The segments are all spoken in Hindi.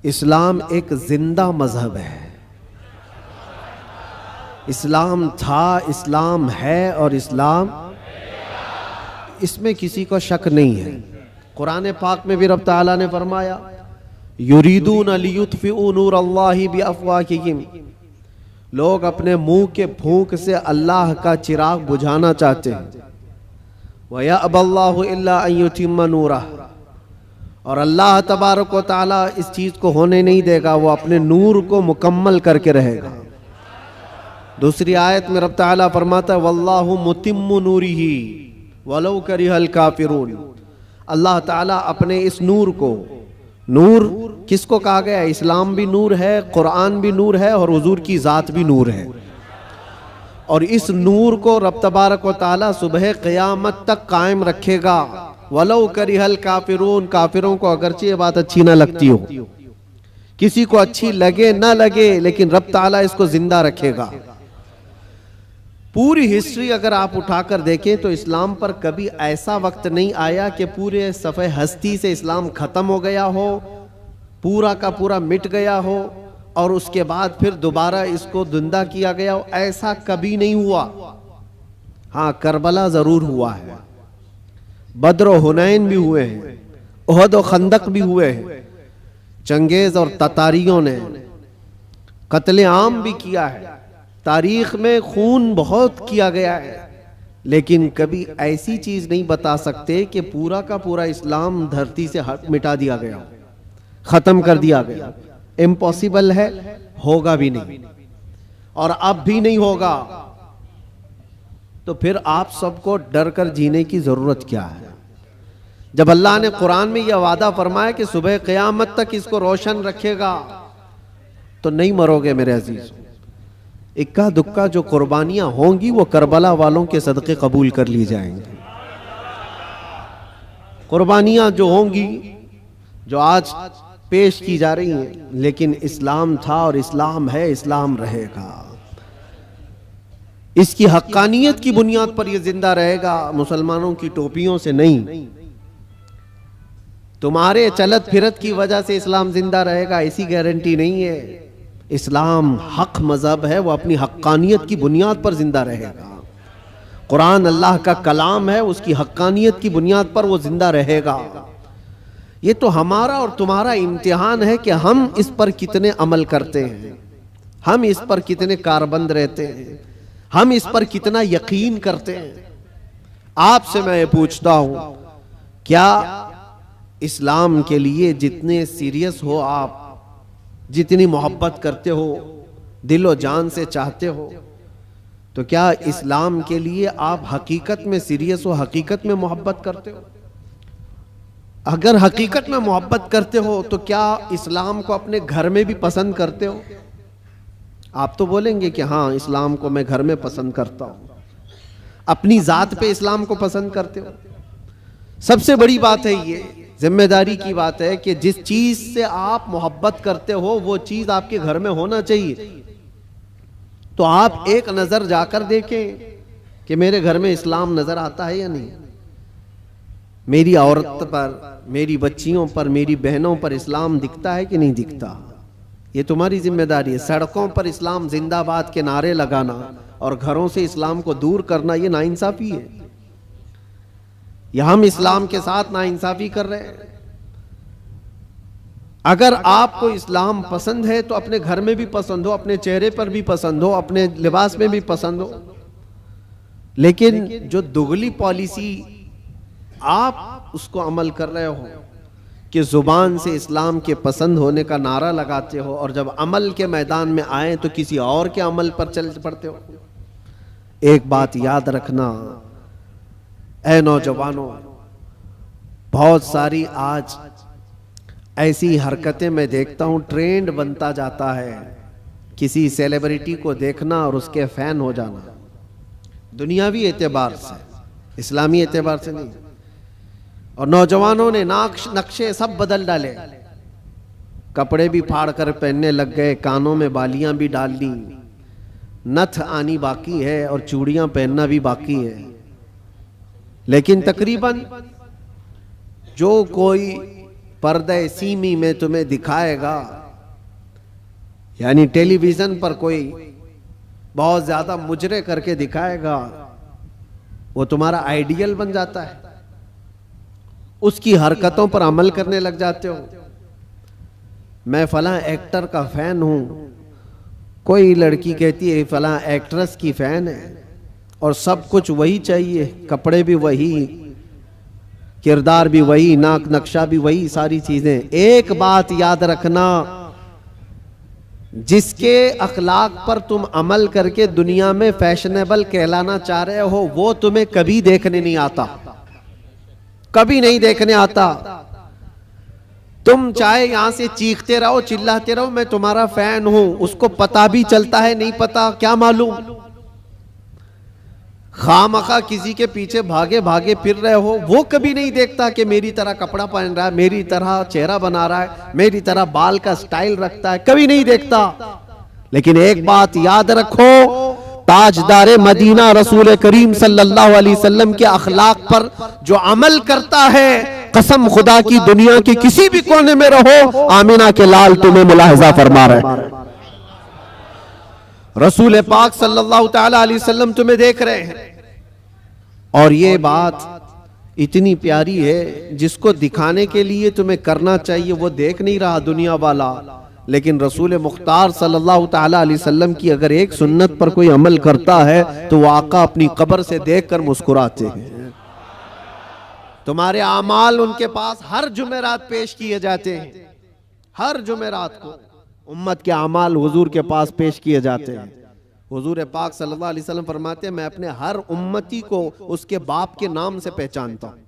इस्लाम एक जिंदा मजहब है। इस्लाम था, इस्लाम है और इस्लाम, इसमें किसी को शक नहीं है। कुरान पाक में भी रब ताला ने फरमाया, युरीदून लियुत्फिऊ नूर अल्लाहि बिअफ़वाहिहिम, लोग अपने मुंह के फूंक से अल्लाह का चिराग बुझाना चाहते हैं। व यअबल्लाहु इल्ला अन युतिम्मा नूरह, और अल्लाह तबारक व तआला इस चीज को होने नहीं देगा, वो अपने नूर को मुकम्मल करके रहेगा। दूसरी आयत में रब ताला फरमाता है, वल्लाहु मुतिम्मु नूरिही वलौ करिहल काफिरून, अल्लाह ताला अपने इस नूर को, नूर किसको कहा गया है? इस्लाम भी नूर है, कुरान भी नूर है और हुजूर की ज़ात भी नूर है। और इस नूर को रब तबारक व तआला सुबह क़यामत तक कायम रखेगा। वलौ करिहल काफिरून, काफिरों को अगरचे ये बात अच्छी ना लगती हो, किसी को अच्छी लगे ना लगे, लेकिन रब ताला इसको जिंदा रखेगा। पूरी हिस्ट्री अगर आप उठाकर देखें तो इस्लाम पर कभी ऐसा वक्त नहीं आया कि पूरे सफ़े हस्ती से इस्लाम खत्म हो गया हो, पूरा का पूरा मिट गया हो और उसके बाद फिर दोबारा इसको जिंदा किया गया हो। ऐसा कभी नहीं हुआ। हाँ, करबला जरूर हुआ है, बद्र और हुनैन भी हुए हैं, उहद और खंदक भी हुए हैं, चंगेज और ततारियों ने कत्ले आम भी किया है, तारीख में खून बहुत किया गया है, लेकिन कभी ऐसी चीज नहीं बता सकते कि पूरा का पूरा इस्लाम धरती से मिटा दिया गया, खत्म कर दिया गया। इम्पॉसिबल है, होगा भी नहीं और अब भी नहीं होगा। तो फिर आप सबको डर कर जीने की जरूरत क्या है? जब अल्लाह ने कुरान में यह वादा फरमाया कि सुबह क़यामत तक इसको रोशन रखेगा, तो नहीं मरोगे मेरे अजीज। इक्का दुक्का जो कुर्बानियां होंगी वो करबला वालों के सदक़े कबूल कर ली जाएंगी। कुर्बानियां जो होंगी, जो आज पेश की जा रही हैं, लेकिन इस्लाम था और इस्लाम है, इस्लाम रहेगा। इसकी हक्कानियत की बुनियाद पर यह जिंदा रहेगा, मुसलमानों की टोपियों से नहीं। तुम्हारे चलत फिरत की वजह से इस्लाम जिंदा रहेगा ऐसी गारंटी नहीं है। इस्लाम हक मजहब है, वो अपनी हक्कानियत की बुनियाद पर जिंदा रहेगा। कुरान अल्लाह का कलाम है, उसकी हक्कानियत की बुनियाद पर वो जिंदा रहेगा। ये तो हमारा और तुम्हारा इम्तिहान है कि हम इस पर कितने अमल करते हैं, हम इस पर कितने कारबंद रहते हैं, हम इस पर कितना यकीन करते हैं। आपसे मैं ये पूछता हूं, क्या इस्लाम के लिए जितने सीरियस हो आप, जितनी मोहब्बत करते हो, दिलो जान से चाहते हो, तो क्या इस्लाम के लिए आप हकीकत में सीरियस हो, हकीकत में मोहब्बत करते हो? अगर हकीकत में मोहब्बत करते हो तो क्या इस्लाम को अपने घर में भी पसंद करते हो? आप तो बोलेंगे कि हाँ, इस्लाम को मैं घर में पसंद करता हूं। अपनी जात पे इस्लाम को पसंद करते हो? सबसे बड़ी बात है, ये जिम्मेदारी की बात है कि जिस चीज से आप मोहब्बत करते हो वो चीज आपके घर में होना चाहिए। तो आप एक नजर जाकर देखें कि मेरे घर में इस्लाम नजर आता है या नहीं। मेरी औरत पर, मेरी बच्चियों पर, मेरी बहनों पर इस्लाम दिखता है कि नहीं दिखता? ये तुम्हारी जिम्मेदारी है। सड़कों पर इस्लाम जिंदाबाद के नारे लगाना और घरों से इस्लाम को दूर करना, ये नाइंसाफी है। या हम इस्लाम के साथ नाइंसाफी कर रहे हैं। अगर आपको इस्लाम पसंद है तो अपने घर में भी पसंद हो, अपने चेहरे पर भी पसंद हो, अपने लिबास में भी पसंद हो। लेकिन जो दुगली पॉलिसी आप उसको अमल कर रहे हो कि जुबान से इस्लाम के पसंद होने का नारा लगाते हो और जब अमल के मैदान में आए तो किसी और के अमल पर चल पड़ते हो। एक बात याद रखना ऐ नौजवानों, बहुत सारी आज ऐसी हरकतें मैं देखता हूं, ट्रेंड बनता जाता है। किसी सेलिब्रिटी को देखना और उसके फैन हो जाना, दुनियावी एतबार से, इस्लामी एतबार से नहीं। और नौजवानों ने नक्शे सब बदल डाले, कपड़े भी फाड़ कर पहनने लग गए, कानों में बालियां भी डाल ली, नथ आनी बाकी है और चूड़ियां पहनना भी बाकी है। लेकिन तकरीबन जो कोई पर्दे सीमी में तुम्हें दिखाएगा, यानी टेलीविजन पर कोई बहुत ज्यादा मुजरे करके दिखाएगा, वो तुम्हारा आइडियल बन जाता है, उसकी हरकतों पर अमल करने लग जाते हो। मैं फलां एक्टर का फैन हूं, कोई लड़की कहती है फलां एक्ट्रेस की फैन है, और सब कुछ वही चाहिए, कपड़े भी वही, किरदार भी वही, नाक नक्शा भी वही, सारी चीजें। एक बात याद रखना, जिसके अखलाक पर तुम अमल करके दुनिया में फैशनेबल कहलाना चाह रहे हो, वो तुम्हें कभी देखने नहीं आता, कभी नहीं देखने आता। तुम चाहे यहां से चीखते रहो, चिल्लाते रहो, मैं तुम्हारा फैन हूं, उसको पता भी चलता है नहीं पता क्या मालूम। खामखा किसी के पीछे भागे भागे फिर रहे हो, वो कभी नहीं देखता कि मेरी तरह कपड़ा पहन रहा है, मेरी तरह चेहरा बना रहा है, मेरी तरह बाल का स्टाइल रखता है, कभी नहीं देखता। लेकिन एक बात याद रखो, ताजदारे मदीना रसूल करीम सल्लल्लाहु अलैहि वसल्लम के अखलाक पर जो अमल करता है, कसम खुदा की दुनिया के किसी भी कोने में रहो, आमिना के लाल तुम्हें मुलाहिजा फरमा रहे, रसूल पाक सल्लल्लाहु ताला अलैहि वसल्लम तुम्हें देख रहे हैं। और ये बात इतनी प्यारी है, जिसको दिखाने के लिए तुम्हें करना चाहिए वो देख नहीं रहा दुनिया वाला, लेकिन रसूल मुख्तार सल्लल्लाहु ताला अलैहि वसल्लम की अगर एक सुन्नत पर कोई अमल करता है तो वो आका अपनी कब्र से देखकर मुस्कुराते हैं। तुम्हारे आमाल उनके पास हर जुमेरात पेश किए जाते हैं, हर जुमेरात को उम्मत के आमाल हुजूर के पास पेश किए जाते हैं। हुजूर पाक सल्लल्लाहु अलैहि वसल्लम फरमाते हैं, मैं अपने हर उम्मती को उसके बाप के नाम से पहचानता हूं,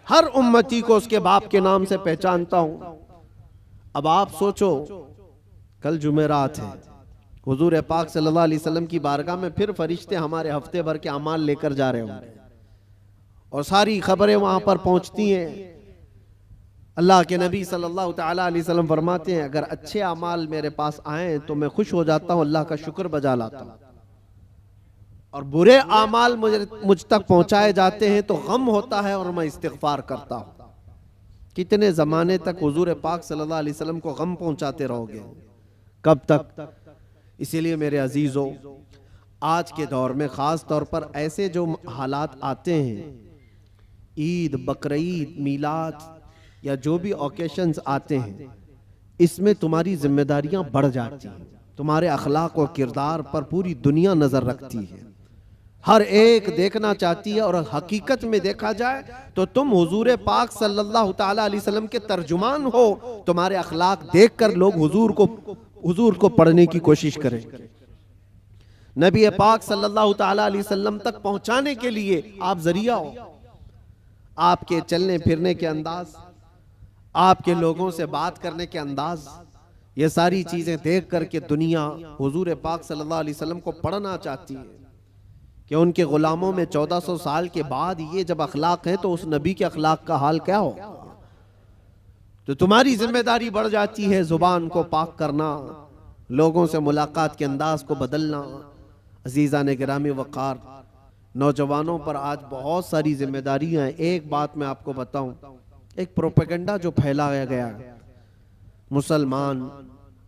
हर उम्मती को उसके बाप के नाम से पहचानता हूं। अब आप सोचो, कल जुमेरात है, हुजूर पाक सल्लल्लाहु अलैहि वसल्लम की बारगाह में फिर फरिश्ते हमारे हफ्ते भर के अमाल लेकर जा रहे होंगे, और सारी खबरें वहां पर पहुंचती हैं। अल्लाह के नबी सल्लल्लाहु ताला अलैहि वसल्लम फरमाते हैं, अगर अच्छे अमाल मेरे पास आए तो मैं खुश हो जाता हूं, अल्लाह का शुक्र बजा लाता हूं, और बुरे अमाल मुझ तक पहुंचाए जाते हैं तो गम होता है और मैं इस्तिग़फ़ार करता हूं। कितने जमाने तक हुजूर पाक सल्लल्लाहु अलैहि वसल्लम को गम पहुंचाते रहोगे, कब तक? इसीलिए मेरे अजीजों, आज के दौर में खास तौर पर ऐसे जो हालात आते हैं, ईद, बकरीद, मीलाद या जो भी ओकेशंस आते हैं, इसमें तुम्हारी जिम्मेदारियां बढ़ जाती हैं। तुम्हारे अखलाक और किरदार पर पूरी दुनिया नजर रखती है, हर एक देखना चाहती है, और हकीकत में देखा जाए तो तुम हुजूर पाक सल्लल्लाहु ताला अलैहि वसल्लम के तर्जुमान हो। तुम्हारे अखलाक देखकर लोग हुजूर को पढ़ने की कोशिश करें। नबी पाक सल्लल्लाहु ताला अलैहि वसल्लम तक पहुंचाने के लिए आप जरिया हो। आपके चलने फिरने के अंदाज, आपके लोगों से बात करने के अंदाज, ये सारी चीजें देख करके दुनिया हुजूर पाक सल्लल्लाहु अलैहि वसल्लम को पढ़ना चाहती है कि उनके गुलामों में 1400 साल के बाद ये जब अखलाक है तो उस नबी के अखलाक का हाल क्या हो। तो तुम्हारी जिम्मेदारी बढ़ जाती है जुबान को पाक करना, लोगों से मुलाकात के अंदाज को बदलना। अजीज़ान गिरामी वक़ार, नौजवानों पर आज बहुत सारी जिम्मेदारियां हैं। एक बात मैं आपको बताऊं, एक प्रोपेगेंडा जो फैलाया गया, मुसलमान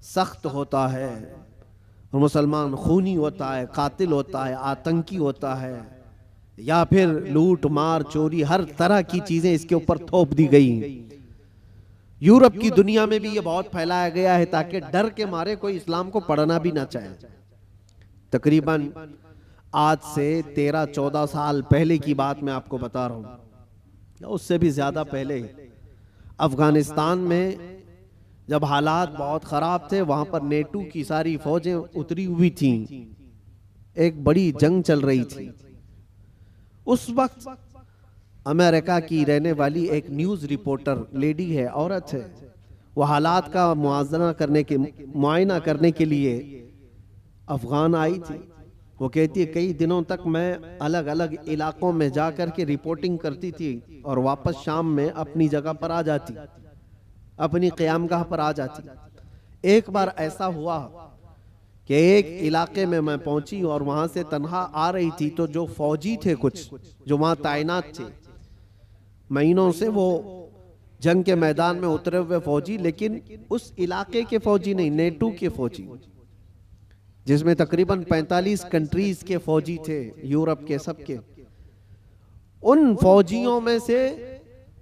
सख्त होता है और मुसलमान खूनी होता है, कातिल होता है, आतंकी होता है, या फिर लूट मार चोरी, हर तरह की चीजें इसके ऊपर थोप दी गई। यूरोप की दुनिया में भी ये बहुत फैलाया गया है ताकि डर के मारे कोई इस्लाम को पढ़ना भी ना चाहे। तकरीबन आज से 13-14 साल पहले की बात मैं आपको बता रहा हूं, उससे भी ज्यादा पहले अफगानिस्तान में जब हालात बहुत खराब थे, वहां पर नेटो की सारी फौजें उतरी हुई थीं, एक बड़ी जंग चल रही थी। उस वक्त अमेरिका की रहने वाली एक न्यूज रिपोर्टर, लेडी है, औरत है, वो हालात का मुआयना करने के लिए अफगान आई थी। वो कहती है कई दिनों तक मैं अलग अलग इलाकों में जाकर के रिपोर्टिंग करती थी और वापस शाम में अपनी जगह पर आ जाती, अपनी क़यामगाह पर आ जाती। एक बार ऐसा हुआ कि एक इलाके में मैं पहुंची और वहां से तन्हा आ रही थी, तो जो फौजी थे कुछ जो वहां तैनात थे, महीनों से वो जंग के मैदान में उतरे हुए फौजी, लेकिन उस इलाके के फौजी नहीं, नेटो के फौजी, जिसमें तकरीबन 45 कंट्रीज के फौजी थे, यूरोप के सबके। उन फौजियों में से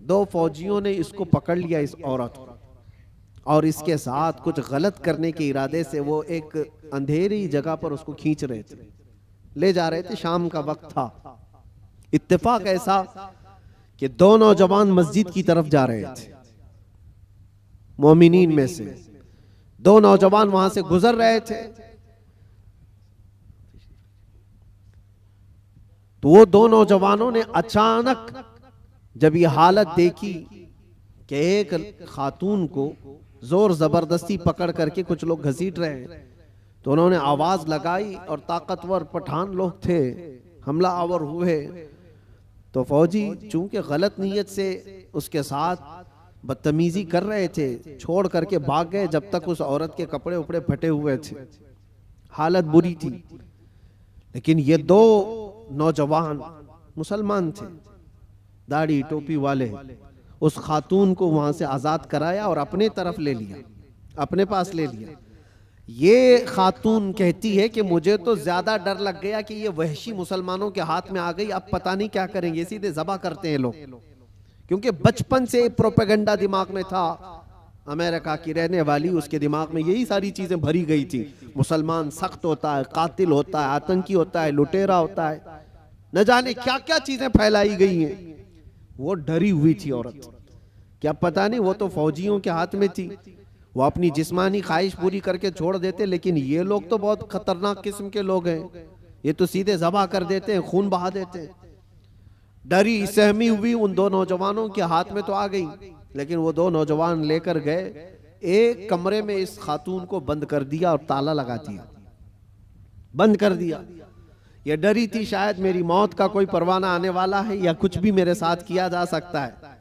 2 फौजियों ने इसको पकड़ लिया, इस औरत को, और इसके साथ कुछ गलत करने के इरादे से वो एक अंधेरी जगह पर उसको खींच रहे थे, ले जा रहे थे। शाम का वक्त था। इत्तेफाक ऐसा कि 2 नौजवान मस्जिद की तरफ जा रहे थे, मोमिनीन में से 2 नौजवान वहां से गुजर रहे थे। तो वो 2 नौजवानों ने अचानक जब ये हालत देखी कि एक खातून को जोर जबरदस्ती पकड़ करके कुछ लोग घसीट रहे हैं, तो उन्होंने आवाज लगाई और ताकतवर पठान लोग थे, हमला आवर हुए। तो फौजी चूंकि गलत नीयत से उसके साथ बदतमीजी कर रहे थे, छोड़ करके भाग गए जब तक उस औरत के कपड़े उपड़े फटे हुए थे, हालत बुरी थी। लेकिन ये 2 नौजवान मुसलमान थे, दाढ़ी टोपी वाले, उस खातून को वहां से आजाद कराया और अपने तरफ ले लिया, अपने पास ले लिया। ये खातून कहती है कि मुझे तो ज्यादा डर लग गया कि ये वहशी मुसलमानों के हाथ में आ गई, अब पता नहीं क्या करेंगे, सीधे ज़बह करते हैं लोग। क्योंकि बचपन से प्रोपेगेंडा दिमाग में था, अमेरिका की रहने वाली, उसके दिमाग में यही सारी चीजें भरी गई थी। मुसलमान सख्त होता है, कातिल होता है, आतंकी होता है, लुटेरा होता है, न जाने क्या क्या चीजें फैलाई गई हैं। वो डरी हुई थी औरत, क्या पता नहीं, वो तो फौजियों के हाथ में थी, वो अपनी जिस्मानी ख्वाहिश पूरी करके छोड़ देते, लेकिन ये लोग तो बहुत खतरनाक किस्म के लोग हैं, ये तो सीधे ज़बह कर देते हैं, खून बहा देते हैं। डरी सहमी हुई उन 2 नौजवानों के हाथ में तो आ गई, लेकिन वो 2 नौजवान लेकर गए एक कमरे में, इस खातून को बंद कर दिया और ताला लगा दिया, बंद कर दिया। ये डरी थी शायद मेरी मौत का कोई परवाना आने वाला है, या कुछ भी मेरे साथ किया जा सकता है,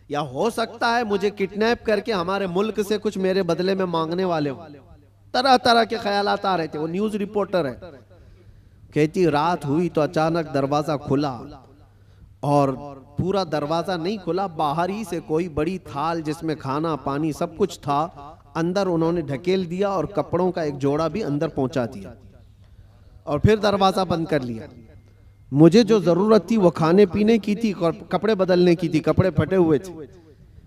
या हो सकता है मुझे किडनैप करके हमारे मुल्क से कुछ मेरे बदले में मांगने वाले हो। तरह तरह के ख्यालात आ रहे थे। वो न्यूज रिपोर्टर है, कहती रात हुई तो अचानक दरवाजा खुला, और पूरा दरवाजा नहीं खुला, बाहर ही से कोई बड़ी थाल जिसमें खाना पानी सब कुछ था, अंदर उन्होंने ढकेल दिया और कपड़ों का एक जोड़ा भी अंदर पहुंचा दिया, और फिर दरवाजा बंद कर लिया। मुझे जो जरूरत थी वो खाने पीने की थी, कपड़े बदलने की थी, कपड़े फटे हुए थे,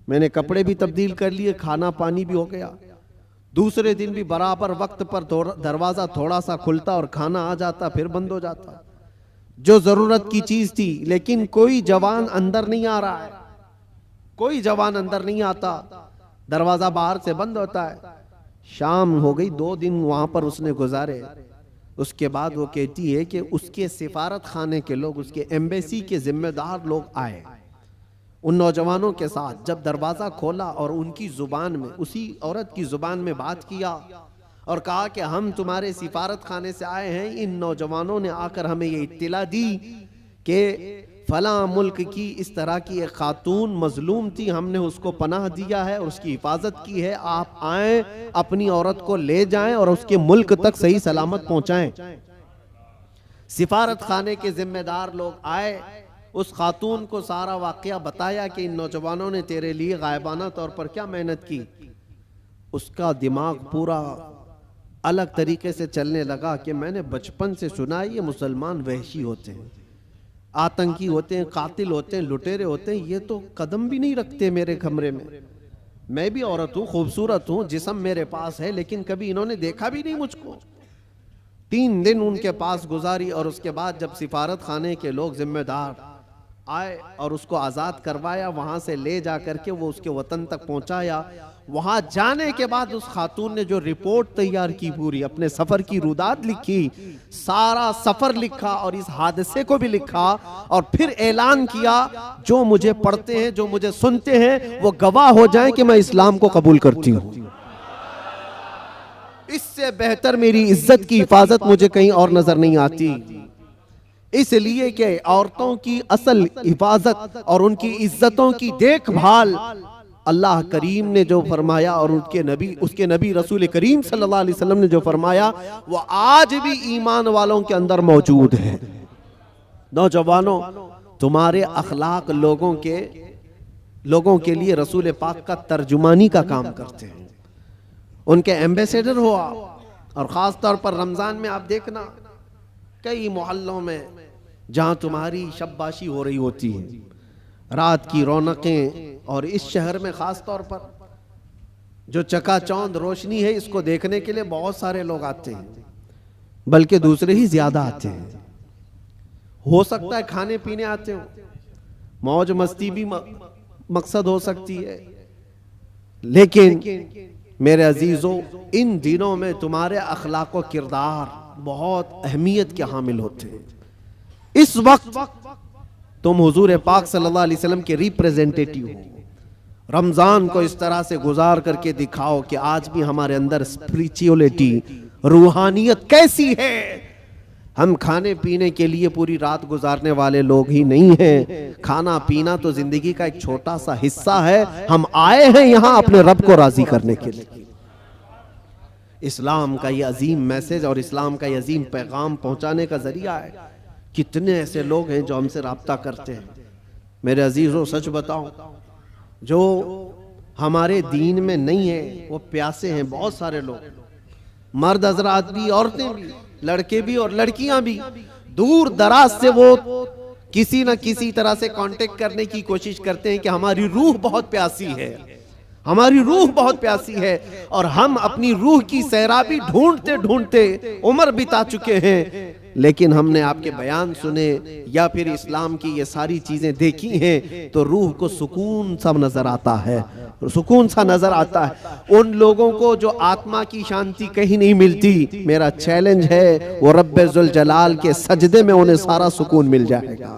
मैंने कपड़े भी तब्दील कर लिए, खाना पानी भी हो गया। दूसरे दिन भी बराबर वक्त पर दरवाजा थोड़ा सा खुलता और खाना आ जाता, फिर बंद हो जाता, जो जरूरत की चीज थी। लेकिन कोई जवान अंदर नहीं आ रहा है, कोई जवान अंदर नहीं आता, दरवाजा बाहर से बंद होता है। शाम हो गई, 2 दिन वहां पर उसने गुजारे। उसके बाद वो कहती है कि उसके सिफारत खाने के लोग, उसके एम्बेसी के जिम्मेदार लोग आए उन नौजवानों के साथ। जब दरवाजा खोला और उनकी जुबान में, उसी औरत की जुबान में बात किया और कहा कि हम तुम्हारे सिफारत खाने से आए हैं, इन नौजवानों ने आकर हमें ये इत्तला दी कि फला मुल्क की इस तरह की एक खातून मजलूम थी, हमने उसको पनाह दिया है और उसकी हिफाजत की है, आप आए अपनी औरत को ले जाएं और उसके मुल्क तक सही सलामत पहुंचाएं। सिफारत खाने के जिम्मेदार लोग आए, उस खातून को सारा वाकया बताया कि इन नौजवानों ने तेरे लिए गायबाना तौर पर क्या मेहनत की। उसका दिमाग पूरा अलग तरीके से चलने लगा कि मैंने बचपन से सुना ये मुसलमान वहशी होते हैं, आतंकी होते हैं, कातिल होते हैं, लुटेरे होते हैं, ये तो कदम भी नहीं रखते मेरे कमरे में। मैं भी औरत हूँ, खूबसूरत हूँ, जिस्म मेरे पास है, लेकिन कभी इन्होंने देखा भी नहीं मुझको। 3 दिन उनके पास गुजारी और उसके बाद जब सिफारत खाने के लोग जिम्मेदार आए और उसको आज़ाद करवाया, वहाँ से ले जा करके वो उसके वतन तक पहुँचाया। वहाँ जाने के बाद उस खातून ने जो रिपोर्ट तैयार की, पूरी अपने सफ़र की रुदात लिखी, सारा सफ़र लिखा और इस हादसे को भी लिखा, और फिर ऐलान किया जो मुझे पढ़ते हैं, जो मुझे सुनते हैं, वो गवाह हो जाएं कि मैं इस्लाम को कबूल करती हूँ। इससे बेहतर मेरी इज्जत की हिफाजत मुझे कहीं और नजर नहीं आती। इसलिए कि औरतों की असल हिफाजत और उनकी इज्जतों की देखभाल अल्लाह करीम ने जो फरमाया और उसके नबी रसूल करीम सल्लल्लाहु अलैहि वसल्लम ने जो फरमाया, वो आज भी ईमान वालों के अंदर मौजूद है। नौजवानों, तुम्हारे अखलाक लोगों के लोगों के लिए रसूल पाक का तर्जुमानी का काम करते हैं, उनके एम्बेसडर हो आप। और ख़ास तौर पर रमज़ान में आप देखना कई मोहल्लों में जहाँ तुम्हारी शब्बाशी हो रही होती है, रात की रौनकें, और इस शहर में ख़ास तौर पर जो चकाचौंध रोशनी है, इसको देखने के लिए बहुत सारे लोग आते हैं, बल्कि दूसरे ही ज़्यादा आते हैं। हो सकता है खाने पीने आते हो, मौज मस्ती भी मकसद हो सकती है, लेकिन मेरे अजीजों, इन दिनों में तुम्हारे अखलाक व किरदार बहुत अहमियत के हामिल होते हैं। इस वक्त तुम हुजूर पाक सल्लल्लाहु अलैहि वसल्लम के रिप्रेजेंटेटिव हो। रमजान को इस तरह से गुजार करके दिखाओ कि आज भी हमारे अंदर स्पिरिचुअलिटी, रूहानियत कैसी है। हम खाने पीने के लिए पूरी रात गुजारने वाले लोग ही नहीं हैं। खाना पीना तो जिंदगी का एक छोटा सा हिस्सा है। हम आए हैं यहाँ अपने रब को राजी करने के लिए। इस्लाम का ये अजीम मैसेज और इस्लाम का ये अजीम पैगाम पहुंचाने का जरिया है। कितने ऐसे लोग हैं जो हमसे राब्ता करते हैं। मेरे अजीजों, सच बताऊं, जो हमारे दीन में नहीं है वो प्यासे हैं बहुत सारे लोग, मर्द हजरात भी, औरतें भी, लड़के भी और लड़कियां भी। दूर दराज से वो किसी न किसी तरह से कांटेक्ट करने की कोशिश करते हैं कि हमारी रूह बहुत प्यासी है, हमारी रूह बहुत प्यासी है। और हम अपनी रूह की सैराबी ढूंढते ढूंढते उम्र बिता चुके हैं, लेकिन हमने आपके बयान सुने या फिर इस्लाम की ये सारी चीजें देखी हैं तो रूह को सुकून सा नजर आता है, सुकून सा नजर आता है। उन लोगों को जो आत्मा की शांति कहीं नहीं मिलती, मेरा चैलेंज है वो रब्बे जुल जलाल के सजदे में उन्हें सारा सुकून मिल जाएगा।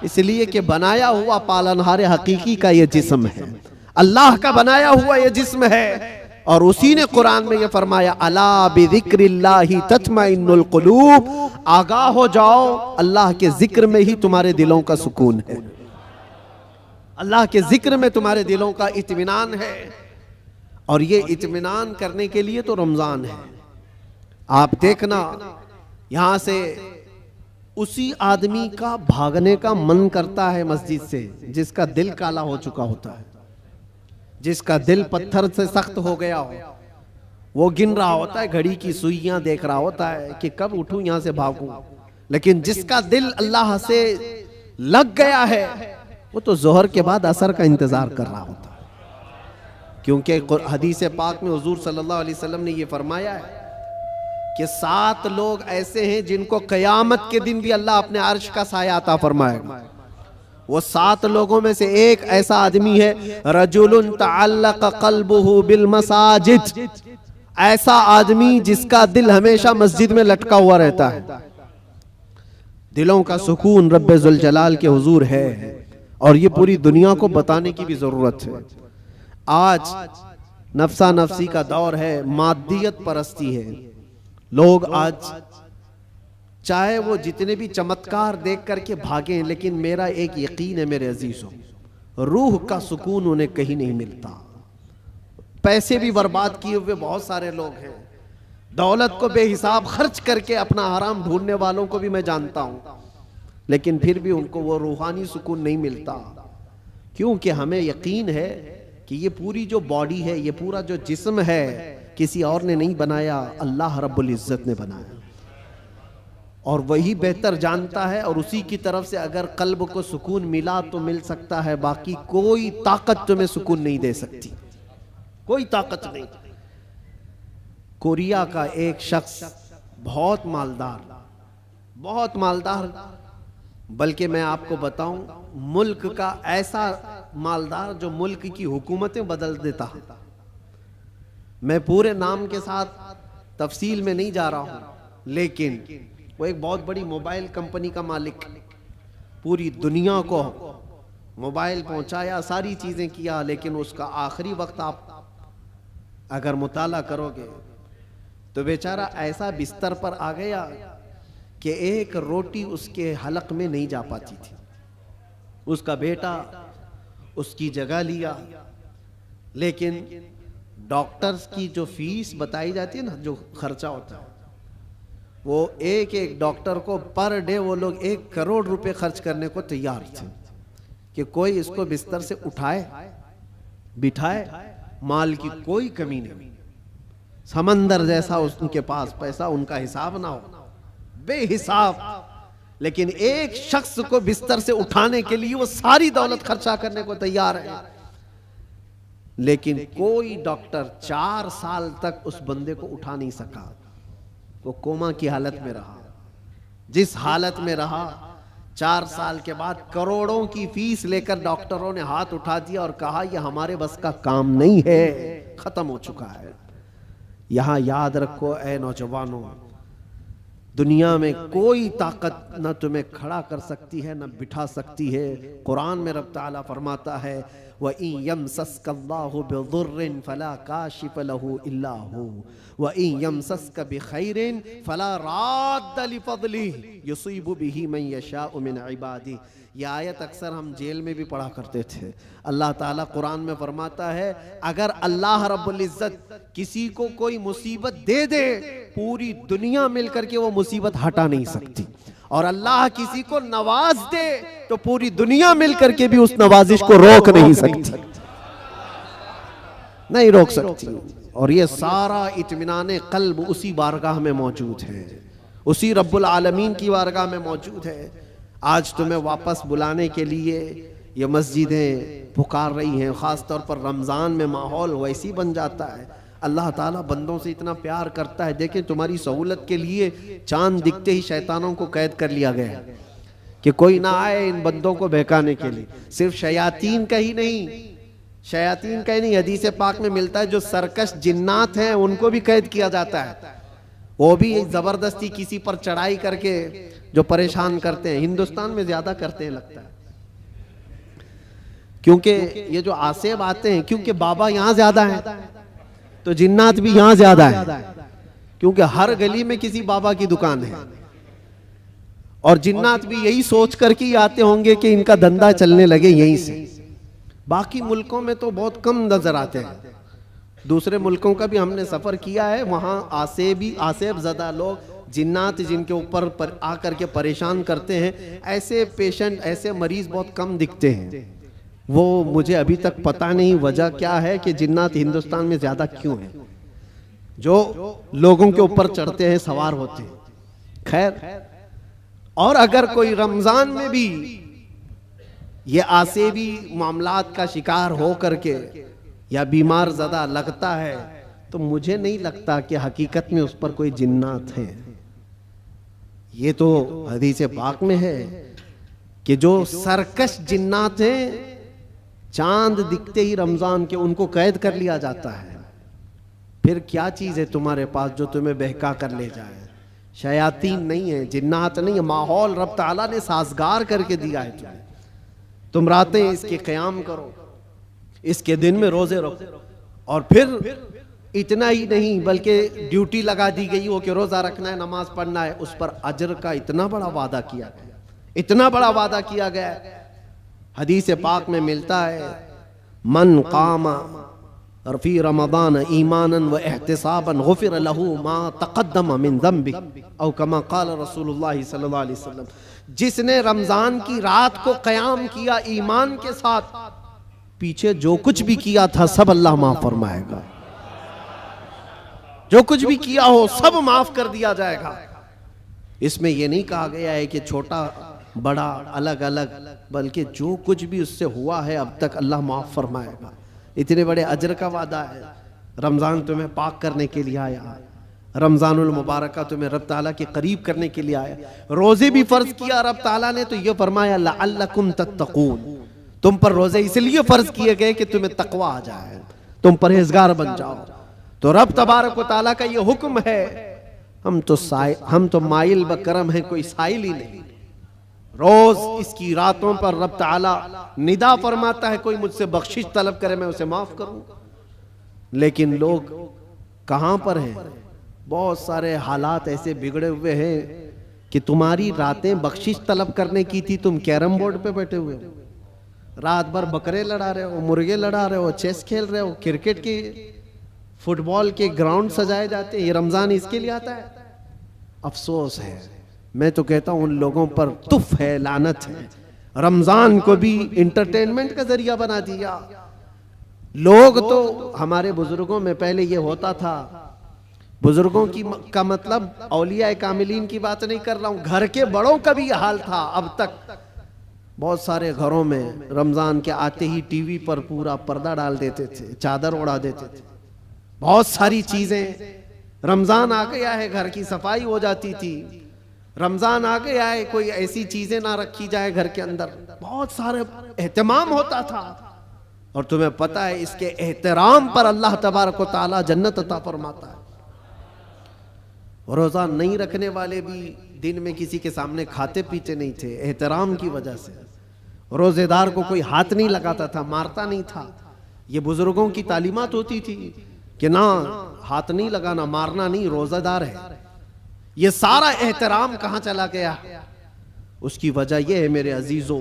इसलिए कि बनाया हुआ पालनहार हकीकी का ये जिस्म है, अल्लाह का बनाया हुआ ये जिस्म है। और उसी ने कुरान में ये फरमाया, अला बिज़िक्रिल्लाहि तत्मइन्नुल कुलूब, आगाह हो जाओ, अल्लाह के जिक्र में ही तुम्हारे दिलों का सुकून है, अल्लाह के जिक्र में तुम्हारे दिलों का इत्मीनान है। और ये इत्मीनान करने के लिए तो रमजान है। आप देखना, यहां से उसी आदमी का भागने का मन करता है मस्जिद से जिसका दिल काला हो चुका होता है, जिसका दिल पत्थर से सख्त हो गया हो। वो गिन रहा होता है, घड़ी की सुइयां देख रहा होता है कि कब उठूं यहां से भागूं। लेकिन जिसका दिल अल्लाह से लग गया है वो तो जोहर के बाद असर का इंतजार कर रहा होता है, क्योंकि हदीस पाक में हुजूर सल्लल्लाहु अलैहि वसल्लम ने ये फरमाया है कि 7 लोग ऐसे हैं जिनको कयामत के दिन भी अल्लाह अपने अर्श का साया अता फरमाएगा। वो 7 लोगों में से एक ऐसा आदमी है, रजुलुन तअल्लक़ क़ल्बुहु बिल मसाजिद, ऐसा आदमी जिसका दिल हमेशा मस्जिद में लटका हुआ रहता है। दिलों का सुकून रब्बे जुल जलाल के हुजूर है, और ये पूरी दुनिया को बताने की भी जरूरत है। आज नफ्सा नफ्सी का दौर है, मादियत परस्ती है। लोग आज चाहे वो जितने भी चमत्कार देख करके भागें, लेकिन मेरा एक यकीन है मेरे अजीजों, रूह का सुकून उन्हें कहीं नहीं मिलता। पैसे भी बर्बाद किए हुए बहुत सारे लोग हैं, दौलत को बेहिसाब खर्च करके अपना हराम ढूंढने वालों को भी मैं जानता हूं, लेकिन फिर भी उनको वो रूहानी सुकून नहीं मिलता। क्योंकि हमें यकीन है कि ये पूरी जो बॉडी है, ये पूरा जो जिस्म है, किसी और ने नहीं बनाया, अल्लाह रब्बुल इज्जत ने बनाया, और वही बेहतर जानता है। और उसी की तरफ से अगर कल्ब को सुकून मिला तो मिल सकता है, बाकी कोई ताकत तुम्हें सुकून नहीं दे सकती, कोई ताकत नहीं। कोरिया का एक शख्स बहुत मालदार, बल्कि मैं आपको बताऊं, मुल्क का ऐसा मालदार जो मुल्क की हुकूमतें बदल देता है। मैं पूरे नाम के साथ तफसील में नहीं जा रहा हूं, लेकिन वो एक बहुत बड़ी मोबाइल कंपनी का मालिक, पूरी दुनिया को मोबाइल पहुंचाया, सारी चीजें किया, लेकिन उसका आखिरी वक्त आप अगर मुताला करोगे तो बेचारा ऐसा बिस्तर पर आ गया कि एक रोटी उसके हलक में नहीं जा पाती थी। उसका बेटा उसकी जगह लिया, लेकिन डॉक्टर्स की जो फीस बताई जाती है ना, जो खर्चा होता है, वो एक डॉक्टर को पर डे वो लोग 1 करोड़ रुपए खर्च करने को तैयार थे। कि कोई इसको बिस्तर से उठाए बिठाए, माल की कोई कमी नहीं, समंदर जैसा उनके पास पैसा, उनका हिसाब ना हो, बेहिसाब, लेकिन एक शख्स को बिस्तर से उठाने के लिए वो सारी दौलत खर्चा करने को तैयार है। लेकिन कोई डॉक्टर 4 साल तक उस बंदे को उठा नहीं सका। वो कोमा की हालत में रहा। जिस हालत में रहा, 4 साल के बाद करोड़ों की फीस लेकर डॉक्टरों ने हाथ उठा दिया और कहा यह हमारे बस का काम नहीं है, खत्म हो चुका है। यहां याद रखो ऐ नौजवानों, दुनिया में कोई ताकत न तुम्हें खड़ा कर सकती है न बिठा सकती है। कुरान में रब ताला फरमाता है वइन यमसस्कल्लाहु बिदुर्रिन फला काशिफ लहू इल्ला हू वइन यमसस्क बिखैरिन फला राद्द लिफज़लिही युसीबु बिही मन यशाउ मिन इबादिही। यह आयत अक्सर हम जेल में भी पढ़ा करते थे। अल्लाह ताला कुरान में फरमाता है अगर अल्लाह रब्बुल इज्जत किसी को कोई मुसीबत दे दे, पूरी दुनिया मिलकर के वो मुसीबत हटा नहीं सकती, और अल्लाह किसी को नवाज दे तो पूरी दुनिया मिलकर के भी उस नवाजिश को रोक नहीं सकती, नहीं रोक सकती। और ये सारा इत्मीनान क़ल्ब उसी बारगाह में मौजूद है, उसी रब्बुल आलमीन की बारगाह में मौजूद है। आज तुम्हें वापस बुलाने के लिए ये मस्जिदें पुकार रही हैं, ख़ास तौर पर रमज़ान में माहौल वैसी बन जाता है। अल्लाह ताला बंदों से इतना प्यार करता है। देखें तुम्हारी सहूलत के लिए चांद दिखते ही शैतानों को कैद कर लिया गया कि कोई ना आए इन बंदों को बहकाने के लिए। सिर्फ शयातीन का ही नहीं, शयातीन का ही नहीं, हदीस पाक में मिलता है जो सरकश जिन्नात हैं उनको भी कैद किया जाता है। वो भी जबरदस्ती किसी पर चढ़ाई करके जो परेशान करते हैं, हिंदुस्तान में ज्यादा करते हैं लगता है, क्योंकि ये जो आसेब आते हैं, क्योंकि बाबा यहाँ ज्यादा हैं तो जिन्नात भी यहाँ ज्यादा है, क्योंकि हर गली में किसी बाबा की दुकान है। और जिन्नात भी यही सोच कर के आते होंगे कि इनका धंधा चलने लगे यहीं से। बाकी मुल्कों में तो बहुत कम नजर आते हैं, दूसरे मुल्कों का भी हमने सफर किया है, वहां आसेब ज़दा लोग, जिन्नात जिनके ऊपर आकर के परेशान करते हैं, ऐसे पेशेंट, ऐसे मरीज बहुत कम दिखते हैं। वो मुझे अभी तक पता नहीं वजह क्या है कि जिन्नात हिंदुस्तान में ज्यादा क्यों है, जो लोगों के ऊपर चढ़ते हैं, सवार होते हैं। खैर, और अगर कोई रमजान में भी ये आसेबी मामलात का शिकार हो करके या बीमार ज़दा लगता है, तो मुझे नहीं लगता कि हकीकत में उस पर कोई जिन्नात है। ये तो हदीस पाक में है कि जो सरकश जिन्नात हैं, चांद दिखते ही रमजान के उनको कैद कर लिया जाता है। फिर क्या चीज है तुम्हारे पास जो तुम्हें बहका कर ले जाए? शयातीन नहीं है, जिन्नात नहीं है, माहौल रब ताला ने साजगार करके दिया है तुम्हें। तुम रातें इसके क़याम करो, इसके दिन में रोजे रखो, और फिर इतना ही नहीं बल्कि ड्यूटी लगा दी गई हो कि रोजा रखना है, नमाज पढ़ना है, उस पर अजर का इतना बड़ा वादा किया गया, इतना बड़ा वादा किया गया। हदीस पाक में मिलता है मन कामा फी रमज़ान ईमानन व एहतिसाबन गुफ़िर लहू मा तक़द्दम मिन ज़ंबि औ कमा क़ाल रसूलुल्लाह सल्लल्लाहु अलैहि वसल्लम। जिसने रमजान की रात को क़याम किया ईमान के साथ, पीछे जो कुछ भी किया था सब अल्लाह माफ फरमाएगा, जो कुछ भी किया हो सब माफ कर दिया जाएगा। इसमें यह नहीं कहा गया है कि छोटा बड़ा अलग अलग, बल्कि जो कुछ भी उससे हुआ है अब तक अल्लाह माफ फरमाएगा। इतने बड़े अजर का वादा है। रमज़ान तुम्हें पाक करने के लिए आया, रमज़ानुल मुबारक तुम्हें रब ताला के करीब करने के लिए आया। रोजे भी फर्ज किया रब ताला ने, तो ये फरमाया लअल्लकुम तत्तकून, तुम पर रोजे इसलिए फर्ज किए गए कि तुम्हें तकवा आ जाए, तुम परहेजगार बन जाओ। तो रब तबारक व ताला का ये हुक्म है। हम तो माइल बकरम है, कोई साइल ही नहीं। रोज इसकी रातों पर रब ताला निदा फरमाता है, कोई मुझसे बख्शिश तलब करे मैं उसे माफ करूं। लेकिन लोग कहां पर हैं? बहुत सारे हालात ऐसे बिगड़े हुए हैं कि तुम्हारी रातें बख्शिश तलब करने की थी, तुम कैरम बोर्ड पे बैठे हुए हो, रात भर बकरे लड़ा रहे हो, मुर्गे लड़ा रहे हो, चेस खेल रहे हो, क्रिकेट के फुटबॉल के ग्राउंड सजाए जाते हैं। ये रमजान इसके लिए आता है। अफसोस है, मैं तो कहता हूं उन लोगों पर तुफ है, लानत है। रमजान को भी इंटरटेनमेंट का जरिया बना दिया। लोग तो, हमारे बुजुर्गों में पहले ये होता था, बुजुर्गों की का मतलब औलिया कामिलीन की बात नहीं कर रहा हूं, घर के बड़ों का भी हाल था। अब तक बहुत सारे घरों में रमजान के आते ही टीवी पर पूरा पर्दा डाल देते थे, चादर उड़ा देते थे, बहुत सारी चीजें। रमजान आ गया है, घर की सफाई हो जाती थी। रमजान आ गया है, कोई ऐसी चीजें ना रखी जाए घर के अंदर, बहुत सारे एहतमाम होता था। और तुम्हें पता है इसके एहतराम पर अल्लाह तबारक व तआला जन्नत अता फरमाता है। रोजा नहीं रखने वाले भी दिन में किसी के सामने खाते पीते नहीं थे, एहतराम की वजह से। रोजेदार को कोई हाथ नहीं लगाता था, मारता नहीं था। ये बुजुर्गों की तालीमात होती थी कि ना हाथ नहीं लगाना, मारना नहीं, रोजादार है। ये सारा एहतराम कहां चला गया? उसकी वजह यह है मेरे अजीजों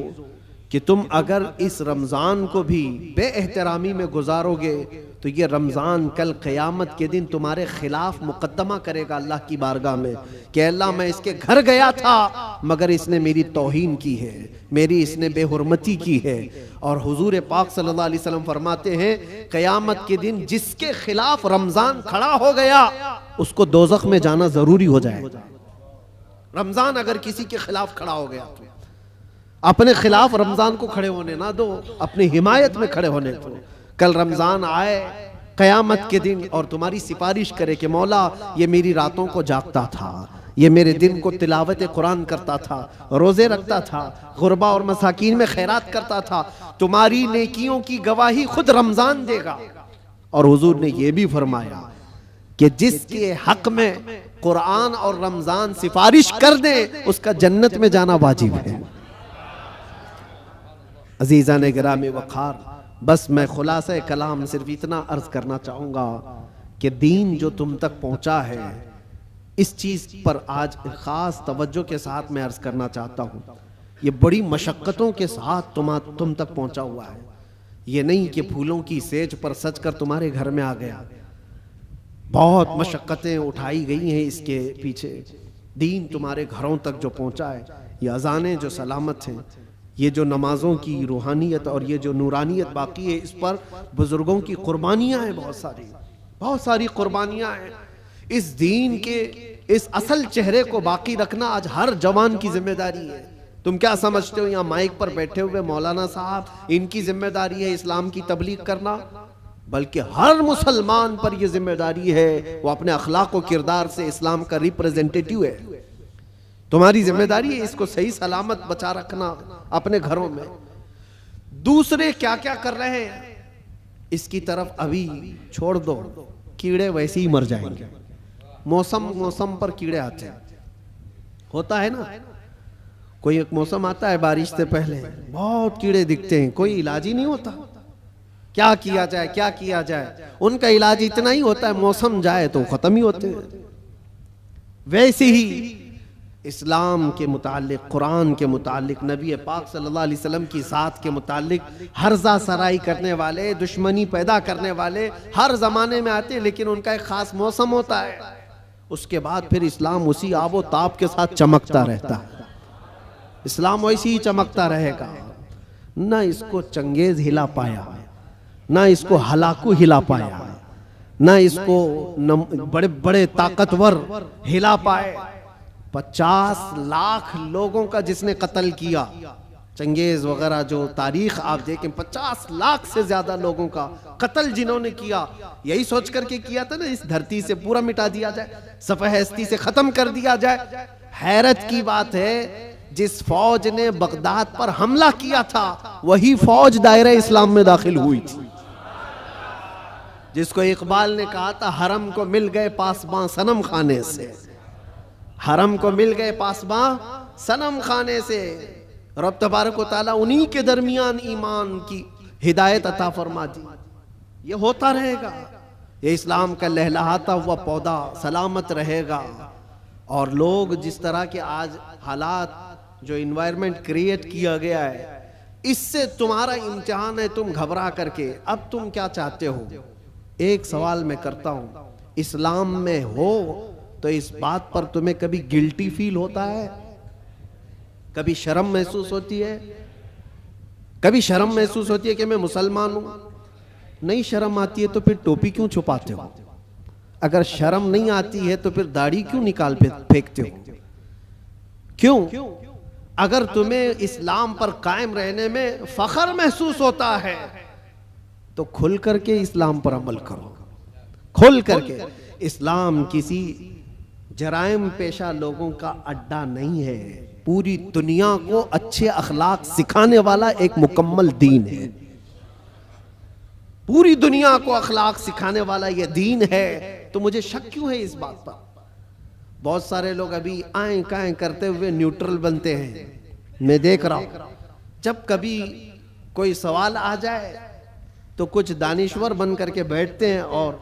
कि तुम अगर इस रमजान को भी बेएहतरामी में गुजारोगे तो ये रमजान कल क़यामत के दिन तुम्हारे खिलाफ मुकद्दमा करेगा अल्लाह की बारगाह में कि अल्लाह मैं इसके घर गया था मगर इसने मेरी तौहीन की है, मेरी इसने बेहुरमती की है। और हुजूर पाक सल्लल्लाहु अलैहि वसल्लम फरमाते हैं क़यामत के दिन जिसके खिलाफ रमजान खड़ा हो गया उसको दोज़ख में जाना जरूरी हो जाएगा। रमजान अगर किसी के खिलाफ खड़ा हो गया तो अपने खिलाफ रमजान को खड़े होने ना दो, अपनी हिमायत में खड़े होने दो। कल रमजान आए क़यामत के दिन और तुम्हारी सिफारिश करे कि मौला ये मेरी रातों को जागता था, ये मेरे दिन को तिलावत कुरान करता था, रोजे रखता था, गुरबा और मसाकीन में खैरात करता था, तुम्हारी नेकियों की गवाही खुद रमजान देगा। और हुजूर ने यह भी फरमाया कि जिसके हक में कुरान और रमजान सिफारिश कर दे उसका जन्नत में जाना वाजिब है। अजीज़ान गिरामी वक़ार, बस मैं खुलासा कलाम सिर्फ इतना अर्ज करना चाहूँगा कि दीन जो तुम तक पहुँचा है इस चीज़ पर आज ख़ास तवज्जो के साथ मैं अर्ज करना चाहता हूँ। ये बड़ी मशक्क़तों के साथ तुम तक पहुँचा हुआ है। ये नहीं कि फूलों की सेज पर सज कर तुम्हारे घर में आ गया। बहुत मशक्क़तें उठाई गई हैं इसके पीछे, दीन तुम्हारे घरों तक जो पहुँचा है। ये अज़ानें जो सलामत हैं, ये जो नमाजों की रूहानियत और ये जो नूरानियत बाकी है, इस पर बुजुर्गों की कुर्बानियाँ हैं, बहुत सारी कुर्बानियाँ हैं। इस दीन के इस असल चेहरे को बाकी रखना आज हर जवान की जिम्मेदारी है। तुम क्या समझते हो यहाँ माइक पर बैठे हुए मौलाना साहब इनकी जिम्मेदारी है इस्लाम की तबलीग करना? बल्कि हर मुसलमान पर यह जिम्मेदारी है वो अपने अखलाक और किरदार से इस्लाम का रिप्रेजेंटेटिव है। तुम्हारी जिम्मेदारी है इसको सही सलामत बचा रखना अपने घरों में। दूसरे क्या क्या कर रहे हैं इसकी तरफ अभी छोड़ दो, कीड़े वैसे ही मर जाएंगे। मौसम पर कीड़े आते हैं, होता है ना, कोई एक मौसम आता है बारिश से पहले बहुत कीड़े दिखते हैं, कोई इलाज ही नहीं होता। क्या किया जाए, क्या किया जाए? उनका इलाज इतना ही होता है मौसम जाए तो खत्म ही होते हैं। वैसे ही इस्लाम के मुतालिक, कुरान के मुतालिक, नबी पाक सल्लल्लाहु अलैहि वसल्लम की ज़ात के मुतालिक हर्जा सराई करने वाले, दुश्मनी पैदा करने वाले हर ज़माने में आते हैं, लेकिन उनका एक ख़ास मौसम होता है। उसके बाद फिर इस्लाम उसी आबो ताब के साथ चमकता रहता है। इस्लाम वैसे ही चमकता रहेगा। ना इसको चंगेज हिला पाया, ना इसको हलाकू हिला पाया, ना इसको बड़े बड़े ताकतवर हिला पाए। 50 लाख लोगों का जिसने कत्ल किया, चंगेज वगैरह जो तारीख आप देखें, 50 लाख से ज्यादा लोगों का कत्ल जिन्होंने किया, यही सोच करके किया था ना इस धरती से पूरा मिटा दिया जाए, सफ़हस्ती से खत्म कर दिया जाए। हैरत की बात है जिस फौज ने बगदाद पर हमला किया था वही फौज दायरे इस्लाम में दाखिल हुई थी। जिसको इकबाल ने कहा था हरम को मिल गए पासबां सनम खाने से, हरम को मिल गए पासबां सनम खाने से। रब तबारक व तआला उन्हीं के दरमियान ईमान की हिदायत अता फरमा दी। ये होता रहेगा, ये इस्लाम का लहलहाता हुआ पौधा सलामत रहेगा। और लोग जिस तरह के आज हालात, जो इन्वायरमेंट क्रिएट किया गया है, इससे तुम्हारा इम्तिहान है। तुम घबरा करके अब तुम क्या चाहते हो? एक सवाल मैं करता हूं, इस्लाम में हो तो इस बात पर तुम्हें कभी गिल्टी फील होता है? कभी शर्म महसूस होती है? कभी शर्म महसूस होती है कि मैं मुसलमान हूं? नहीं शर्म आती है तो फिर टोपी क्यों छुपाते हो? अगर शर्म नहीं आती है तो फिर दाढ़ी क्यों निकाल फेंकते हो? क्यों? अगर तुम्हें इस्लाम पर कायम रहने में फख्र महसूस होता है तो खुल करके इस्लाम पर अमल करो, खुल करके। इस्लाम किसी जराइम पेशा लोगों का अड्डा नहीं है, पूरी दुनिया को अच्छे अखलाक सिखाने वाला एक मुकम्मल दीन है। पूरी दुनिया को अखलाक सिखाने वाला यह दीन है। तो मुझे शक क्यों है इस बात पर? बहुत सारे लोग अभी आए काए करते हुए न्यूट्रल बनते हैं। मैं देख रहा हूं जब कभी कोई सवाल आ जाए तो कुछ दानिश्वर बन करके बैठते हैं और